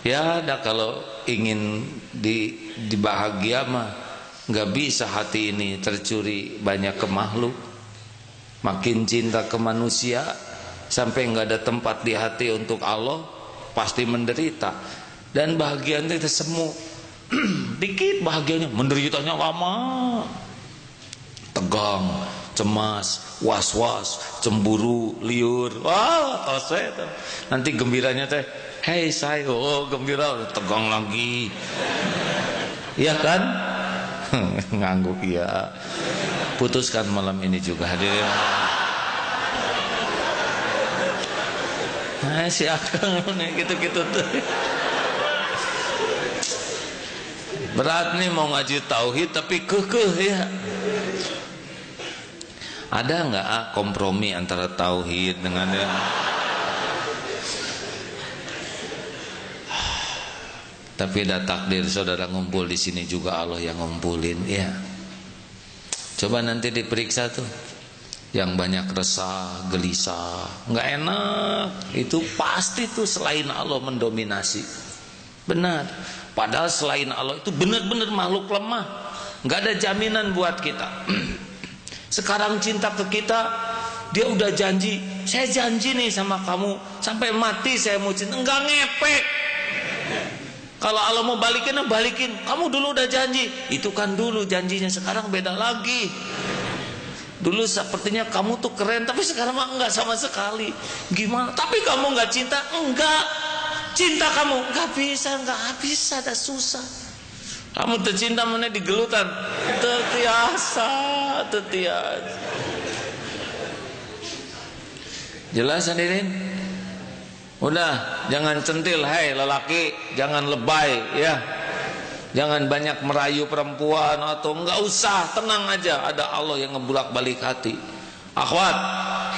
Ya, kalau ingin dibahagia mah nggak bisa hati ini tercuri banyak ke makhluk. Makin cinta ke manusia sampai nggak ada tempat di hati untuk Allah, pasti menderita. Dan bahagia itu semu. Dikit bahagianya, menderitanya lama. Tegang, cemas, was-was, cemburu, liur. Wah, tose tuh. Nanti gembiranya teh, hei saya, gembira, tegang lagi. Iya kan? Ngangguk, ya. Putuskan malam ini juga, hadirin. Si Akang gitu-gitu tuh. Berat nih mau ngaji tauhid tapi kekeh, ya. Ada nggak kompromi antara tauhid dengan yang tapi dah takdir saudara ngumpul di sini juga Allah yang ngumpulin, ya. Coba nanti diperiksa tuh, yang banyak resah, gelisah, nggak enak, itu pasti tuh selain Allah mendominasi. Benar. Padahal selain Allah itu benar-benar makhluk lemah, nggak ada jaminan buat kita. Sekarang cinta ke kita, dia udah janji, saya janji nih sama kamu sampai mati saya mau cinta. Enggak, ngepek. Kalau Allah mau balikin, balikin. Kamu dulu udah janji. Itu kan dulu janjinya, sekarang beda lagi. Dulu sepertinya kamu tuh keren, tapi sekarang mah enggak sama sekali. Gimana? Tapi kamu enggak cinta? Enggak. Cinta kamu enggak bisa, dah susah. Kamu tercinta mana digelutan? Tetiasa. Jelas hadirin? Udah, jangan centil, hai lelaki, jangan lebay ya. Jangan banyak merayu perempuan atau enggak usah, tenang aja, ada Allah yang ngebulak-balik hati. Akhwat,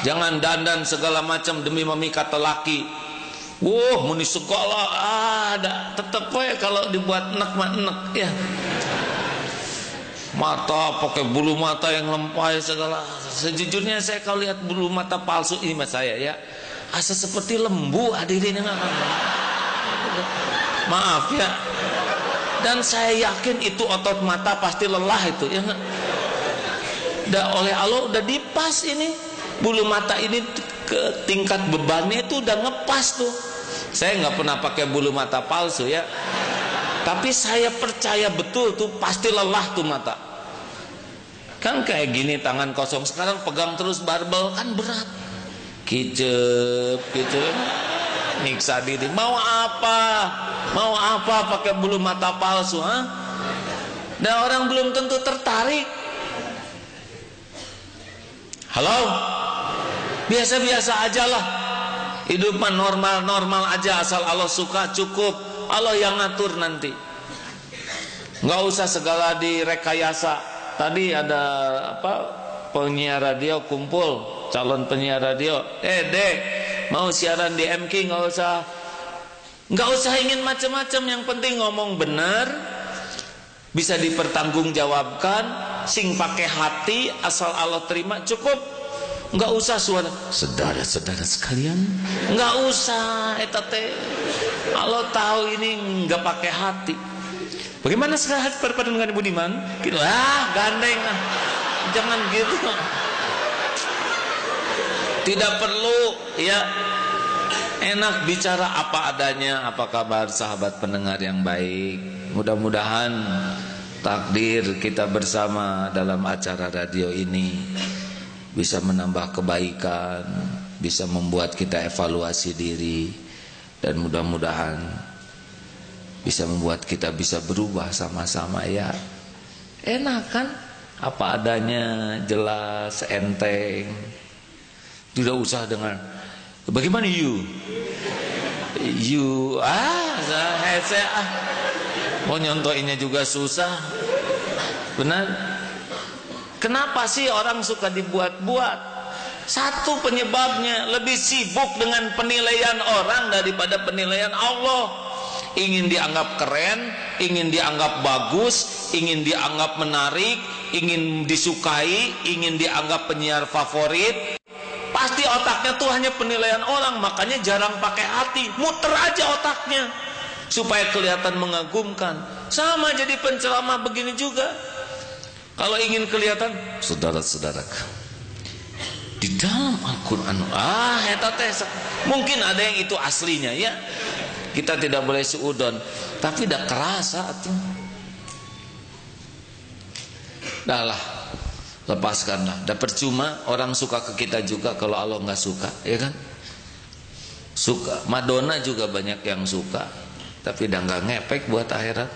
jangan dandan segala macam demi memikat lelaki. Muni sekolah ada, tetep ya kalau dibuat enek ya. Mata pakai bulu mata yang lempai segala. Sejujurnya saya kalau lihat bulu mata palsu ini mas saya ya, asa seperti lembu hadirin yang maaf ya. Dan saya yakin itu otot mata pasti lelah itu ya. Oleh Allah udah dipas ini bulu mata ini, ke tingkat bebannya itu udah ngepas tuh. Saya nggak pernah pakai bulu mata palsu ya, tapi saya percaya betul tuh pasti lelah tuh mata. Kan kayak gini tangan kosong, sekarang pegang terus barbel kan berat. Kicep nyiksa diri. Mau apa pakai bulu mata palsu, ha? Dan orang belum tentu tertarik. Halo, biasa-biasa aja lah. Hidup mah normal aja, asal Allah suka cukup. Allah yang ngatur nanti. Nggak usah segala direkayasa. Tadi ada penyiar radio kumpul, calon penyiar radio. Dek, mau siaran di MK nggak usah ingin macam-macam. Yang penting ngomong benar, bisa dipertanggungjawabkan, sing pakai hati, asal Allah terima cukup. Nggak usah suara saudara-saudara sekalian, nggak usah etate. Allah tahu ini nggak pakai hati. Bagaimana sehat berpaduan dengan budiman? Gitu, gandeng, jangan gitu. Tidak perlu ya. Enak bicara apa adanya. Apa kabar sahabat pendengar yang baik? Mudah-mudahan takdir kita bersama dalam acara radio ini bisa menambah kebaikan, bisa membuat kita evaluasi diri, dan mudah-mudahan bisa membuat kita bisa berubah sama-sama ya. Enak kan? Apa adanya, jelas, enteng. Tidak usah dengan bagaimana saya mau nyontoinnya juga susah. Benar? Kenapa sih orang suka dibuat-buat? Satu penyebabnya, lebih sibuk dengan penilaian orang daripada penilaian Allah. Ingin dianggap keren, ingin dianggap bagus, ingin dianggap menarik, ingin disukai, ingin dianggap penyiar favorit. Pasti otaknya tuh hanya penilaian orang. Makanya jarang pakai hati, muter aja otaknya supaya kelihatan mengagumkan. Sama jadi penceramah begini juga. Kalau ingin kelihatan, saudara-saudara, di dalam Al-Quran, mungkin ada yang itu aslinya ya. Kita tidak boleh suudon, tapi dah kerasa tuh. Dah lah, lepaskanlah. Dah percuma orang suka ke kita juga kalau Allah nggak suka, ya kan? Suka, Madonna juga banyak yang suka, tapi dah nggak ngepek buat akhirat.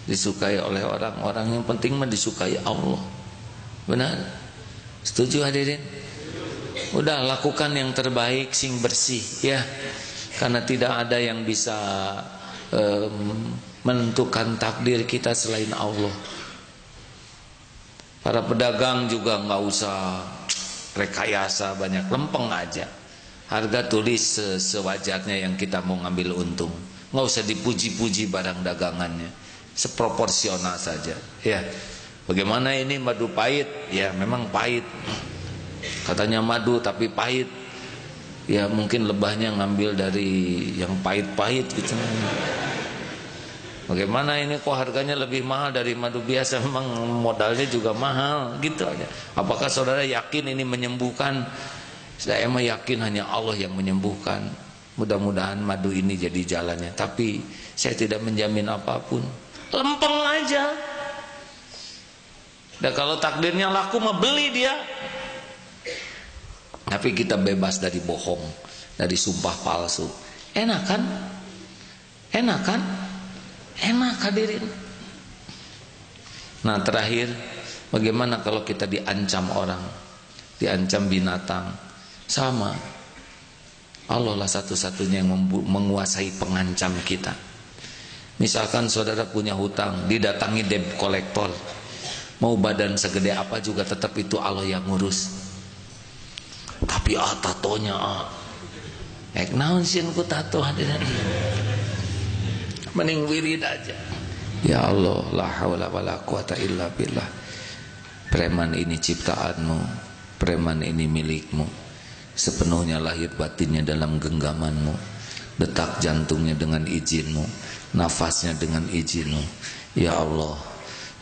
Disukai oleh orang-orang, yang penting mah disukai Allah. Benar? Setuju hadirin? Udah, lakukan yang terbaik, sing bersih ya. Karena tidak ada yang bisa menentukan takdir kita selain Allah. Para pedagang juga nggak usah rekayasa banyak, lempeng aja. Harga tulis sewajarnya yang kita mau ngambil untung. Nggak usah dipuji-puji barang dagangannya, seproporsional saja ya. Bagaimana ini madu pahit? Ya memang pahit, katanya madu tapi pahit. Ya mungkin lebahnya ngambil dari yang pahit-pahit gitu. Bagaimana ini kok harganya lebih mahal dari madu biasa? Memang modalnya juga mahal, gitu aja. Apakah saudara yakin ini menyembuhkan? Saya mah yakin hanya Allah yang menyembuhkan. Mudah-mudahan madu ini jadi jalannya. Tapi saya tidak menjamin apapun. Lempeng aja. Dan kalau takdirnya laku mah beli dia. Tapi kita bebas dari bohong, dari sumpah palsu. Enak kan? Enak kan? Enak hadirin. Nah terakhir, bagaimana kalau kita diancam orang, diancam binatang? Sama, Allah lah satu-satunya yang menguasai pengancam kita. Misalkan saudara punya hutang, didatangi debt collector, mau badan segede apa juga tetap itu Allah yang ngurus. Tapi tatonya naon sieun ku tato hadirin. Mending wirid aja. Ya Allah, la haula wala quwata illa billah. Preman ini ciptaanmu, preman ini milikmu. Sepenuhnya lahir batinnya dalam genggamanmu. Detak jantungnya dengan izinmu, nafasnya dengan izinmu. Ya Allah,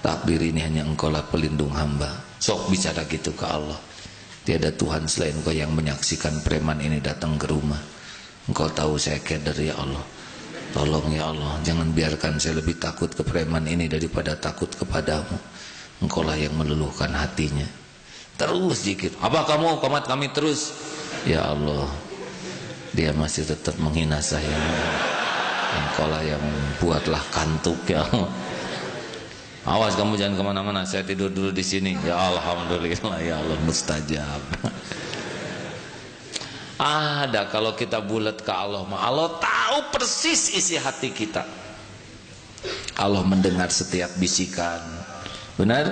takdir ini hanya Engkau lah pelindung hamba. Sok bicara gitu ke Allah. Tiada Tuhan selain Engkau yang menyaksikan preman ini datang ke rumah. Engkau tahu saya keder ya Allah. Tolong ya Allah, jangan biarkan saya lebih takut ke preman ini daripada takut kepadamu. Engkau lah yang meluluhkan hatinya. Terus zikir. Apa kamu komat kami terus? Ya Allah, dia masih tetap menghina saya. Engkau lah yang buatlah kantuk ya Allah. Awas kamu jangan kemana-mana, saya tidur dulu di sini. Ya Alhamdulillah ya Allah, mustajab. Ada kalau kita bulat ke Allah, Allah tahu persis isi hati kita. Allah mendengar setiap bisikan. Benar?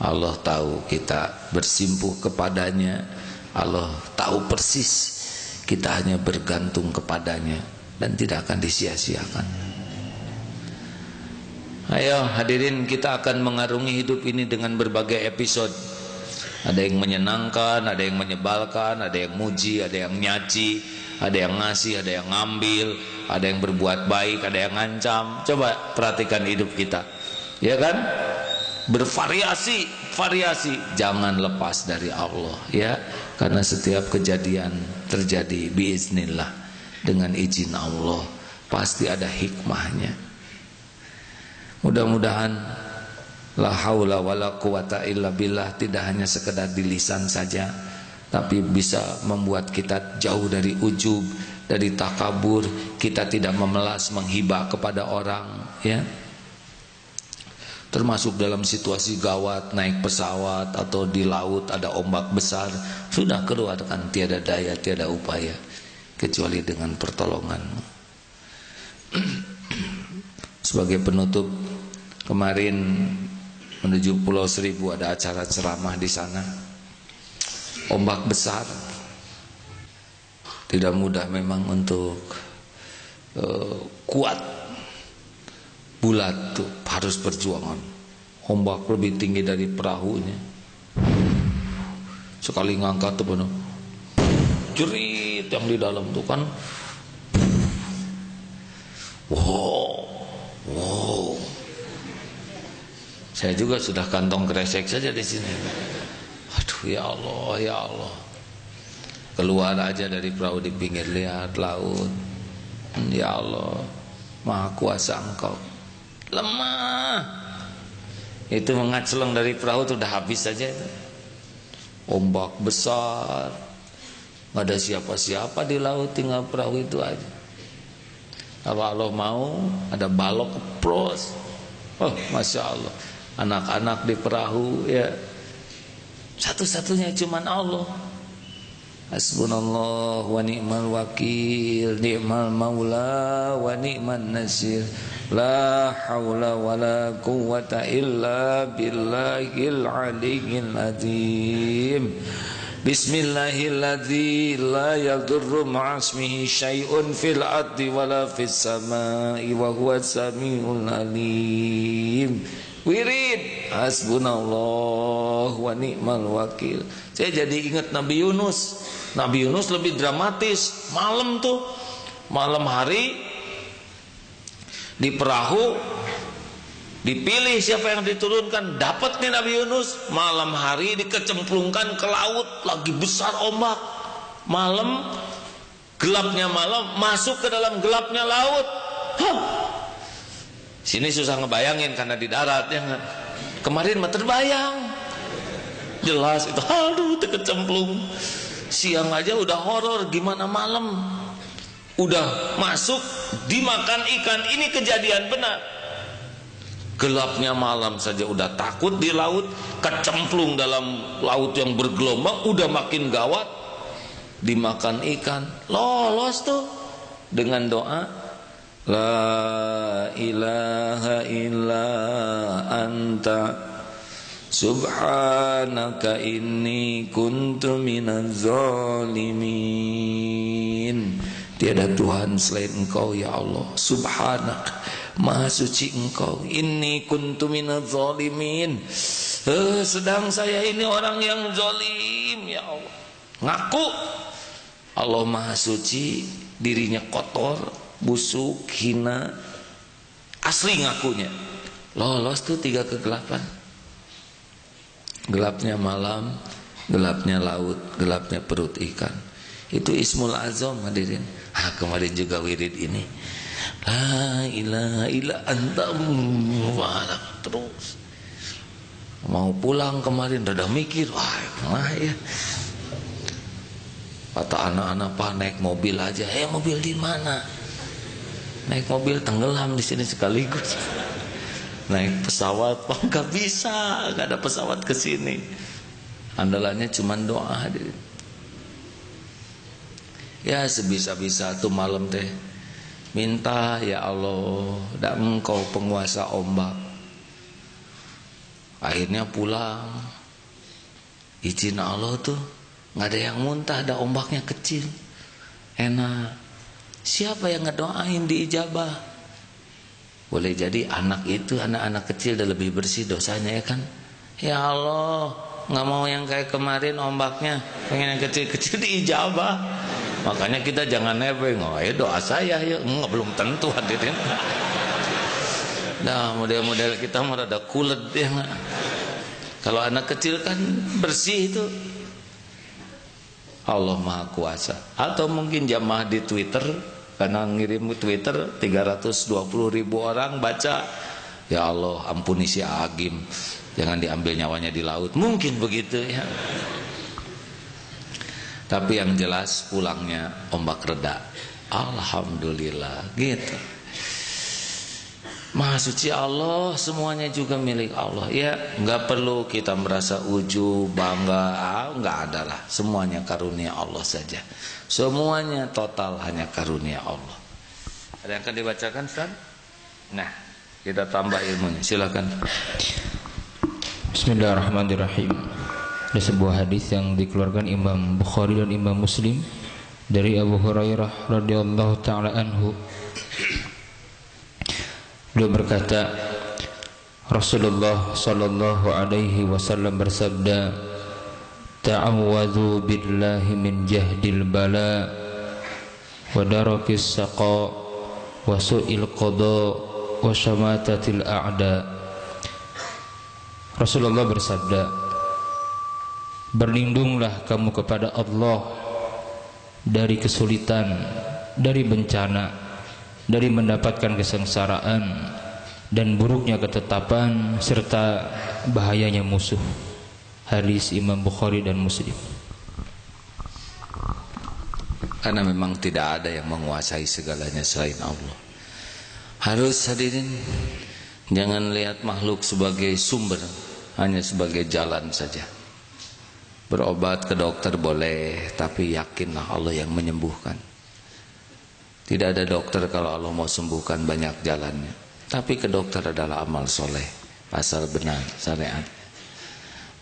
Allah tahu kita bersimpuh kepadanya. Allah tahu persis kita hanya bergantung kepadanya dan tidak akan disia-siakan. Ayo hadirin, kita akan mengarungi hidup ini dengan berbagai episode. Ada yang menyenangkan, ada yang menyebalkan, ada yang muji, ada yang nyaci, ada yang ngasih, ada yang ngambil, ada yang berbuat baik, ada yang ngancam. Coba perhatikan hidup kita, ya kan? Bervariasi, variasi. Jangan lepas dari Allah, ya. Karena setiap kejadian terjadi biiznillah, dengan izin Allah, pasti ada hikmahnya. Mudah-mudahan la haula wala quwata illa billah tidak hanya sekedar di lisan saja, tapi bisa membuat kita jauh dari ujub, dari takabur. Kita tidak memelas menghibah kepada orang, ya. Termasuk dalam situasi gawat, naik pesawat atau di laut ada ombak besar, sudah keluarkan tiada daya, tiada upaya kecuali dengan pertolonganmu. Sebagai penutup, kemarin menuju Pulau Seribu ada acara ceramah di sana. Ombak besar, tidak mudah memang untuk kuat, bulat tuh harus perjuangan. Ombak lebih tinggi dari perahunya. Sekali ngangkat tuh benar, jerit yang di dalam tuh kan. Wow. Saya juga sudah kantong kresek saja di sini. Aduh ya Allah, ya Allah. Keluar aja dari perahu di pinggir, lihat laut. Ya Allah, Maha Kuasa Engkau. Lemah. Itu mengaclong dari perahu itu udah habis saja itu. Ombak besar. Gak ada siapa-siapa di laut, tinggal perahu itu aja. Kalau Allah mau, ada balok kepros. Oh, Masya Allah. Anak-anak di perahu, ya. Satu-satunya cuman Allah. Hasbunallah wa ni'mal wakil, ni'mal maula wa ni'man nasir. La haula wa la quwata illa billahil aliyyil azim. Bismillahilladzi la yadurru ma'asmihi syai'un fil ardi wala fis samai wa huwas samiul alim. Wirid hasbunallah wa ni'mal wakil. Saya jadi ingat Nabi Yunus. Nabi Yunus lebih dramatis. Malam tuh, malam hari Di perahu dipilih siapa yang diturunkan, dapat nih Nabi Yunus. Malam hari dikecemplungkan ke laut, lagi besar ombak. Malam, gelapnya malam, masuk ke dalam gelapnya laut. Sini susah ngebayangin karena di darat ya nggak. Kemarin mah terbayang jelas itu. Aduh, terkecemplung. Siang aja udah horor, gimana malam? Udah masuk dimakan ikan. Ini kejadian benar. Gelapnya malam saja udah takut di laut, kecemplung dalam laut yang bergelombang, udah makin gawat, dimakan ikan. Lolos tuh dengan doa La ilaha illa anta subhanaka inni kuntu minaz zalimin. Tiada Tuhan selain Engkau ya Allah. Subhanaka, Maha suci Engkau. Inni kuntu minaz zalimin. Sedang saya ini orang yang zalim ya Allah. Ngaku Allah Maha suci, dirinya kotor, busuk, hina. Asli ngakunya. Lolos tuh 3 kegelapan. Gelapnya malam, gelapnya laut, gelapnya perut ikan. Itu Ismul Azam hadirin. Kemarin juga wirid ini. La ilaha illa anta terus. Mau pulang kemarin udah mikir, wah ya. Kata anak-anak Pak naik mobil aja. Mobil di mana? Naik mobil tenggelam di sini sekaligus. Naik pesawat, nggak bisa, nggak ada pesawat ke sini. Andalannya cuma doa hadirin. Ya sebisa-bisa tuh malam teh minta ya Allah, dan Engkau penguasa ombak. Akhirnya pulang, izin Allah tuh nggak ada yang muntah, ada ombaknya kecil, enak. Siapa yang ngedoain diijabah? Boleh jadi anak itu, anak-anak kecil udah lebih bersih dosanya ya kan? Ya Allah, nggak mau yang kayak kemarin ombaknya, pengen yang kecil-kecil diijabah. Makanya kita jangan nebeng, doa saya ya, belum tentu hadirin. Nah model-model kita mah rada kulet ya nggak? Kalau anak kecil kan bersih itu. Allah Maha Kuasa. Atau mungkin jamaah di Twitter, karena ngirim Twitter 320.000 orang baca, ya Allah ampuni si Agim, jangan diambil nyawanya di laut. Mungkin begitu ya. Tapi yang jelas pulangnya ombak reda. Alhamdulillah gitu. Maha suci Allah, semuanya juga milik Allah. Ya, nggak perlu kita merasa ujub, bangga, nggak ada lah. Semuanya karunia Allah saja. Semuanya total hanya karunia Allah. Ada yang akan dibacakan, Ustaz? Nah, kita tambah ilmunya. Silakan. Bismillahirrahmanirrahim. Ada sebuah hadis yang dikeluarkan Imam Bukhari dan Imam Muslim dari Abu Hurairah radhiyallahu taala anhu. Beliau berkata, Rasulullah sallallahu alaihi wasallam bersabda, ta'awwadhu billahi min jahdil bala wa darakis saqa wa su'il qada wa syamatatil a'da. Rasulullah bersabda, berlindunglah kamu kepada Allah dari kesulitan, dari bencana, dari mendapatkan kesengsaraan dan buruknya ketetapan serta bahayanya musuh. Hadis Imam Bukhari dan Muslim. Karena memang tidak ada yang menguasai segalanya selain Allah. Harus hadirin, jangan lihat makhluk sebagai sumber, hanya sebagai jalan saja. Berobat ke dokter boleh, tapi yakinlah Allah yang menyembuhkan. Tidak ada dokter kalau Allah mau sembuhkan banyak jalannya. Tapi ke dokter adalah amal soleh, asal benar syariat.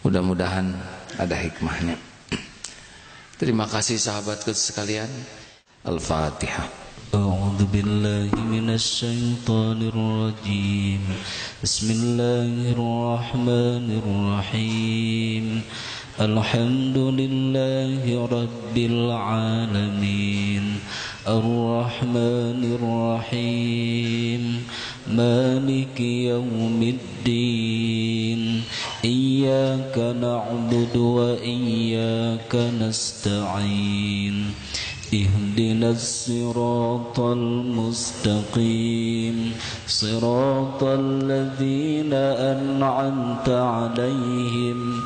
Mudah-mudahan ada hikmahnya. Terima kasih sahabatku sekalian. Al-Fatihah. A'udzu billahi minasy syaithanir rajim. Bismillahirrahmanirrahim. Alhamdulillahi rabbil alamin. الرحمن الرحيم مالك يوم الدين إياك نعبد وإياك نستعين اهدنا الصراط المستقيم صراط الذين أنعمت عليهم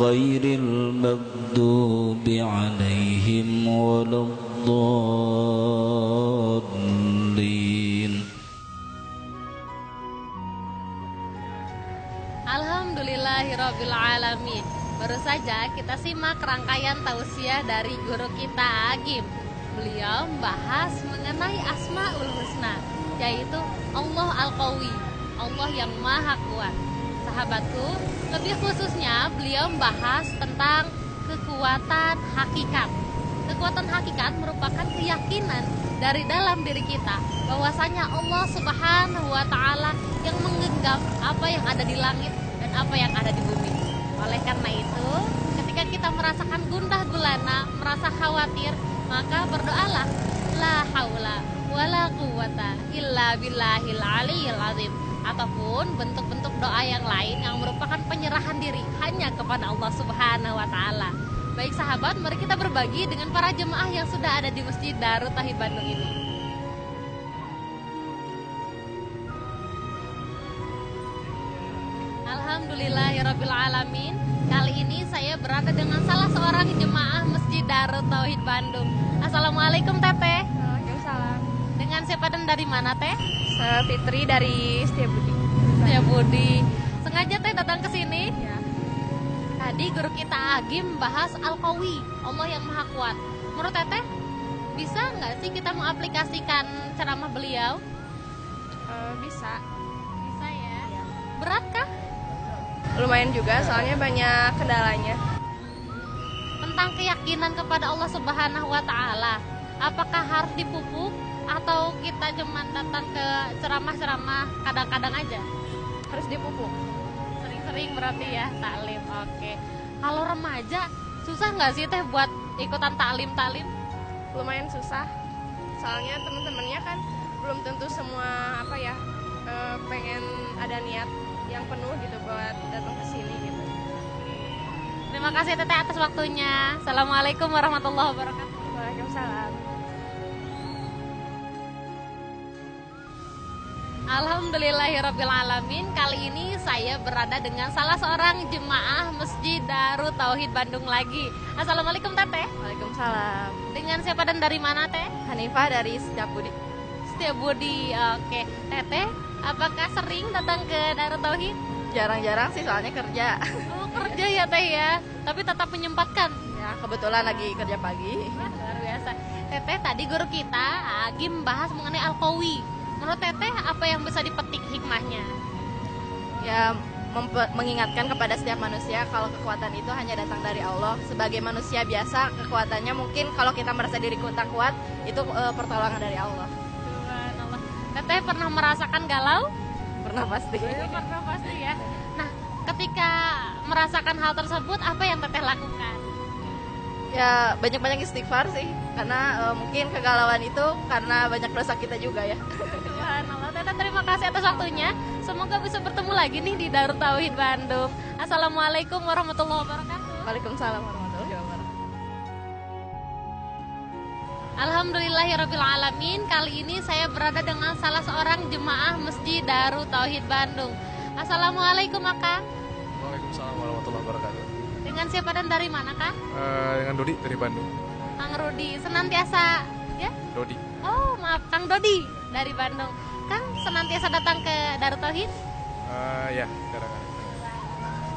غير المغضوب عليهم ولا الضالين. Alhamdulillahirrabbilalamin. Baru saja kita simak rangkaian tausiah dari guru kita Agim. Beliau membahas mengenai Asmaul Husna, yaitu Allah Al-Qawi, Allah yang Maha Kuat. Sahabatku, lebih khususnya beliau membahas tentang kekuatan hakikat. Kekuatan hakikat merupakan keyakinan dari dalam diri kita bahwasanya Allah Subhanahu wa Ta'ala yang menggenggam apa yang ada di langit dan apa yang ada di bumi. Oleh karena itu, ketika kita merasakan gundah gulana, merasa khawatir, maka berdoalah, la haula wala quwata illa billahil aliyil azim, ataupun bentuk-bentuk doa yang lain yang merupakan penyerahan diri hanya kepada Allah Subhanahu wa Ta'ala. Baik sahabat, mari kita berbagi dengan para jemaah yang sudah ada di Masjid Darut Tauhid Bandung ini. Alhamdulillahirrabbilalamin. Kali ini saya berada dengan salah seorang jemaah Masjid Darut Tauhid Bandung. Assalamualaikum Teteh. Waalaikumsalam. Dengan siapa dan dari mana Teh? Saya Fitri dari Setiabudi. Setiabudi. Sengaja Teh datang ke sini? Ya. Tadi guru kita Agim membahas Al-Qawi, Allah yang Maha Kuat. Menurut Teteh, bisa nggak sih kita mengaplikasikan ceramah beliau? Bisa. Bisa ya. Beratkah? Lumayan juga, soalnya banyak kendalanya. Tentang keyakinan kepada Allah Subhanahu wa Ta'ala, apakah harus dipupuk atau kita cuma datang ke ceramah-ceramah kadang-kadang aja? Harus dipupuk. Sering-sering berarti ya, taklim. Oke. Kalau remaja susah nggak sih Teh buat ikutan taklim? Lumayan susah. Soalnya teman-temannya kan belum tentu semua pengen ada niat yang penuh gitu buat datang ke sini gitu. Terima kasih Teteh atas waktunya. Assalamualaikum warahmatullahi wabarakatuh. Waalaikumsalam. Alhamdulillahirrabbilalamin. Kali ini saya berada dengan salah seorang jemaah Masjid Darut Tauhid Bandung lagi. Assalamualaikum Teteh. Waalaikumsalam. Dengan siapa dan dari mana Teh? Hanifah dari Setiabudi. Setiabudi. Oke. Teteh, apakah sering datang ke Darut Tauhid? Jarang-jarang sih soalnya kerja. Oh, kerja ya Teh ya. Tapi tetap menyempatkan. Ya, kebetulan lagi kerja pagi. Wah, luar biasa. Teteh, tadi guru kita Agim membahas mengenai Al-Qawi. Menurut Teteh, apa yang bisa dipetik hikmahnya? Ya, mengingatkan kepada setiap manusia kalau kekuatan itu hanya datang dari Allah. Sebagai manusia biasa, kekuatannya mungkin kalau kita merasa diri kita kuat, itu pertolongan dari Allah. Subhanallah. Teteh pernah merasakan galau? Pernah pasti. Pernah pasti ya. Nah, ketika merasakan hal tersebut, apa yang Teteh lakukan? Ya, banyak-banyak istighfar sih. Karena mungkin kegalauan itu karena banyak dosa kita juga ya. Subhanallah. Teteh, terima kasih atas waktunya. Semoga bisa bertemu lagi nih di Darut Tauhid Bandung. Assalamualaikum warahmatullahi wabarakatuh. Waalaikumsalam warahmatullahi wabarakatuh. Alhamdulillahirrabbilalamin. Kali ini saya berada dengan salah seorang jemaah Masjid Darut Tauhid Bandung. Assalamualaikum Akang. Waalaikumsalam warahmatullahi wabarakatuh. Dengan siapa dan dari mana Kang? Dengan Dodi dari Bandung. Kang Rudi, senantiasa ya? Dodi. Oh maaf, Kang Dodi dari Bandung. Kang senantiasa datang ke Darut Tauhid? Ya, kadang-kadang.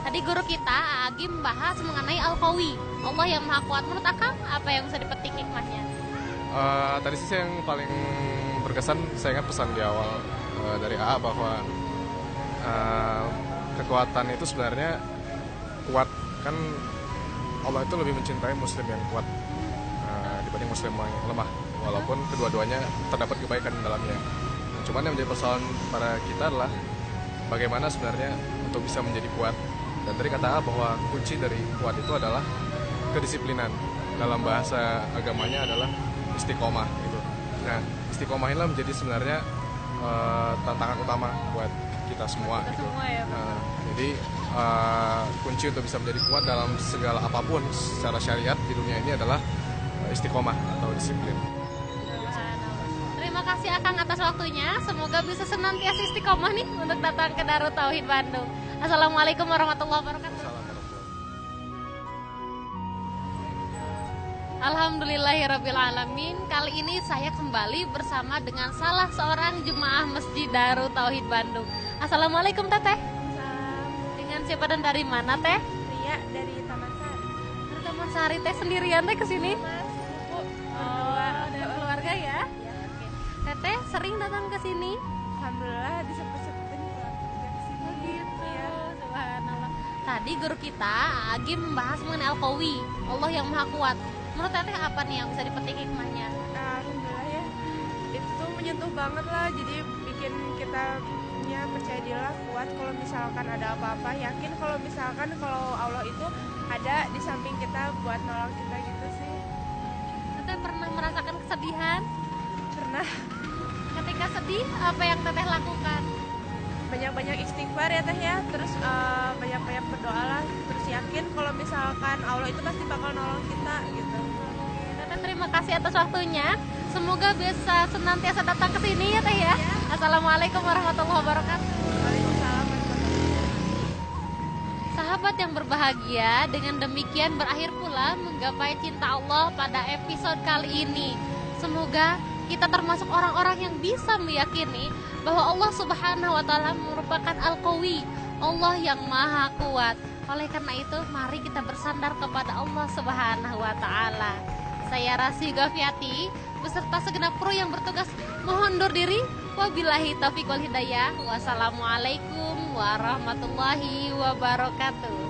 Tadi guru kita Agim membahas mengenai Al-Qawi, Allah yang Maha Kuat. Menurut Akang, apa yang bisa dipetik hikmahnya? Tadi sih yang paling berkesan, saya ingat pesan di awal dari AA bahwa kekuatan itu sebenarnya kuat. Kan Allah itu lebih mencintai muslim yang kuat dibanding muslim yang lemah, walaupun kedua-duanya terdapat kebaikan di dalamnya. Cuman yang menjadi persoalan pada kita adalah bagaimana sebenarnya untuk bisa menjadi kuat. Dan tadi kata A bahwa kunci dari kuat itu adalah kedisiplinan. Dalam bahasa agamanya adalah istiqomah gitu. Nah, istiqomah inilah menjadi sebenarnya tantangan utama buat kita semua Kita gitu. semua ya, Pak. Jadi kunci untuk bisa menjadi kuat dalam segala apapun secara syariat di dunia ini adalah istiqomah atau disiplin. Terima kasih Akang atas waktunya. Semoga bisa senantiasa istiqomah nih untuk datang ke Darut Tauhid Bandung. Assalamualaikum warahmatullahi wabarakatuh. Alhamdulillahirrabbilalamin. Kali ini saya kembali bersama dengan salah seorang jemaah Masjid Darut Tauhid Bandung. Assalamualaikum Teteh. Dengan siapa dan dari mana Teh? Ria dari Taman Sari. Dari Taman Sari Teh sendirian Teh kesini? Mas, Ibu, Ada keluarga ya? Oke. Teteh sering datang ke sini? alhamdulillah disempet-sempetin pulang kerja ke sini. Gitu. Ya. Subhanallah. Tadi guru kita Agim membahas mengenai Al-Qawi, Allah yang Maha Kuat. Menurut Teteh apa nih yang bisa dipetik hikmahnya? Alhamdulillah ya. Itu tuh menyentuh banget lah. Jadi bikin kita punya percaya diri lah, kuat kalau misalkan ada apa-apa. Yakin kalau misalkan kalau Allah itu ada di samping kita buat nolong kita gitu sih. Teteh pernah merasakan kesedihan? Pernah Ketika sedih, apa yang Teteh lakukan? banyak-banyak istighfar ya Teh ya. Terus banyak-banyak berdoa lah. Terus yakin kalau misalkan Allah itu pasti bakal nolong kita gitu. Teteh terima kasih atas waktunya. Semoga bisa senantiasa datang ke sini ya Teh ya. Assalamualaikum warahmatullahi wabarakatuh. Waalaikumsalam warahmatullahi wabarakatuh. Sahabat yang berbahagia, dengan demikian berakhir pula menggapai cinta Allah pada episode kali ini. Semoga kita termasuk orang-orang yang bisa meyakini bahwa Allah Subhanahu wa taala merupakan Al-Qawi, Allah yang Maha Kuat. Oleh karena itu, mari kita bersandar kepada Allah Subhanahu wa taala. Saya Rasi Gafiati beserta segenap kru yang bertugas mohon undur diri. Wabillahi taufiq wal hidayah. Wassalamualaikum warahmatullahi wabarakatuh.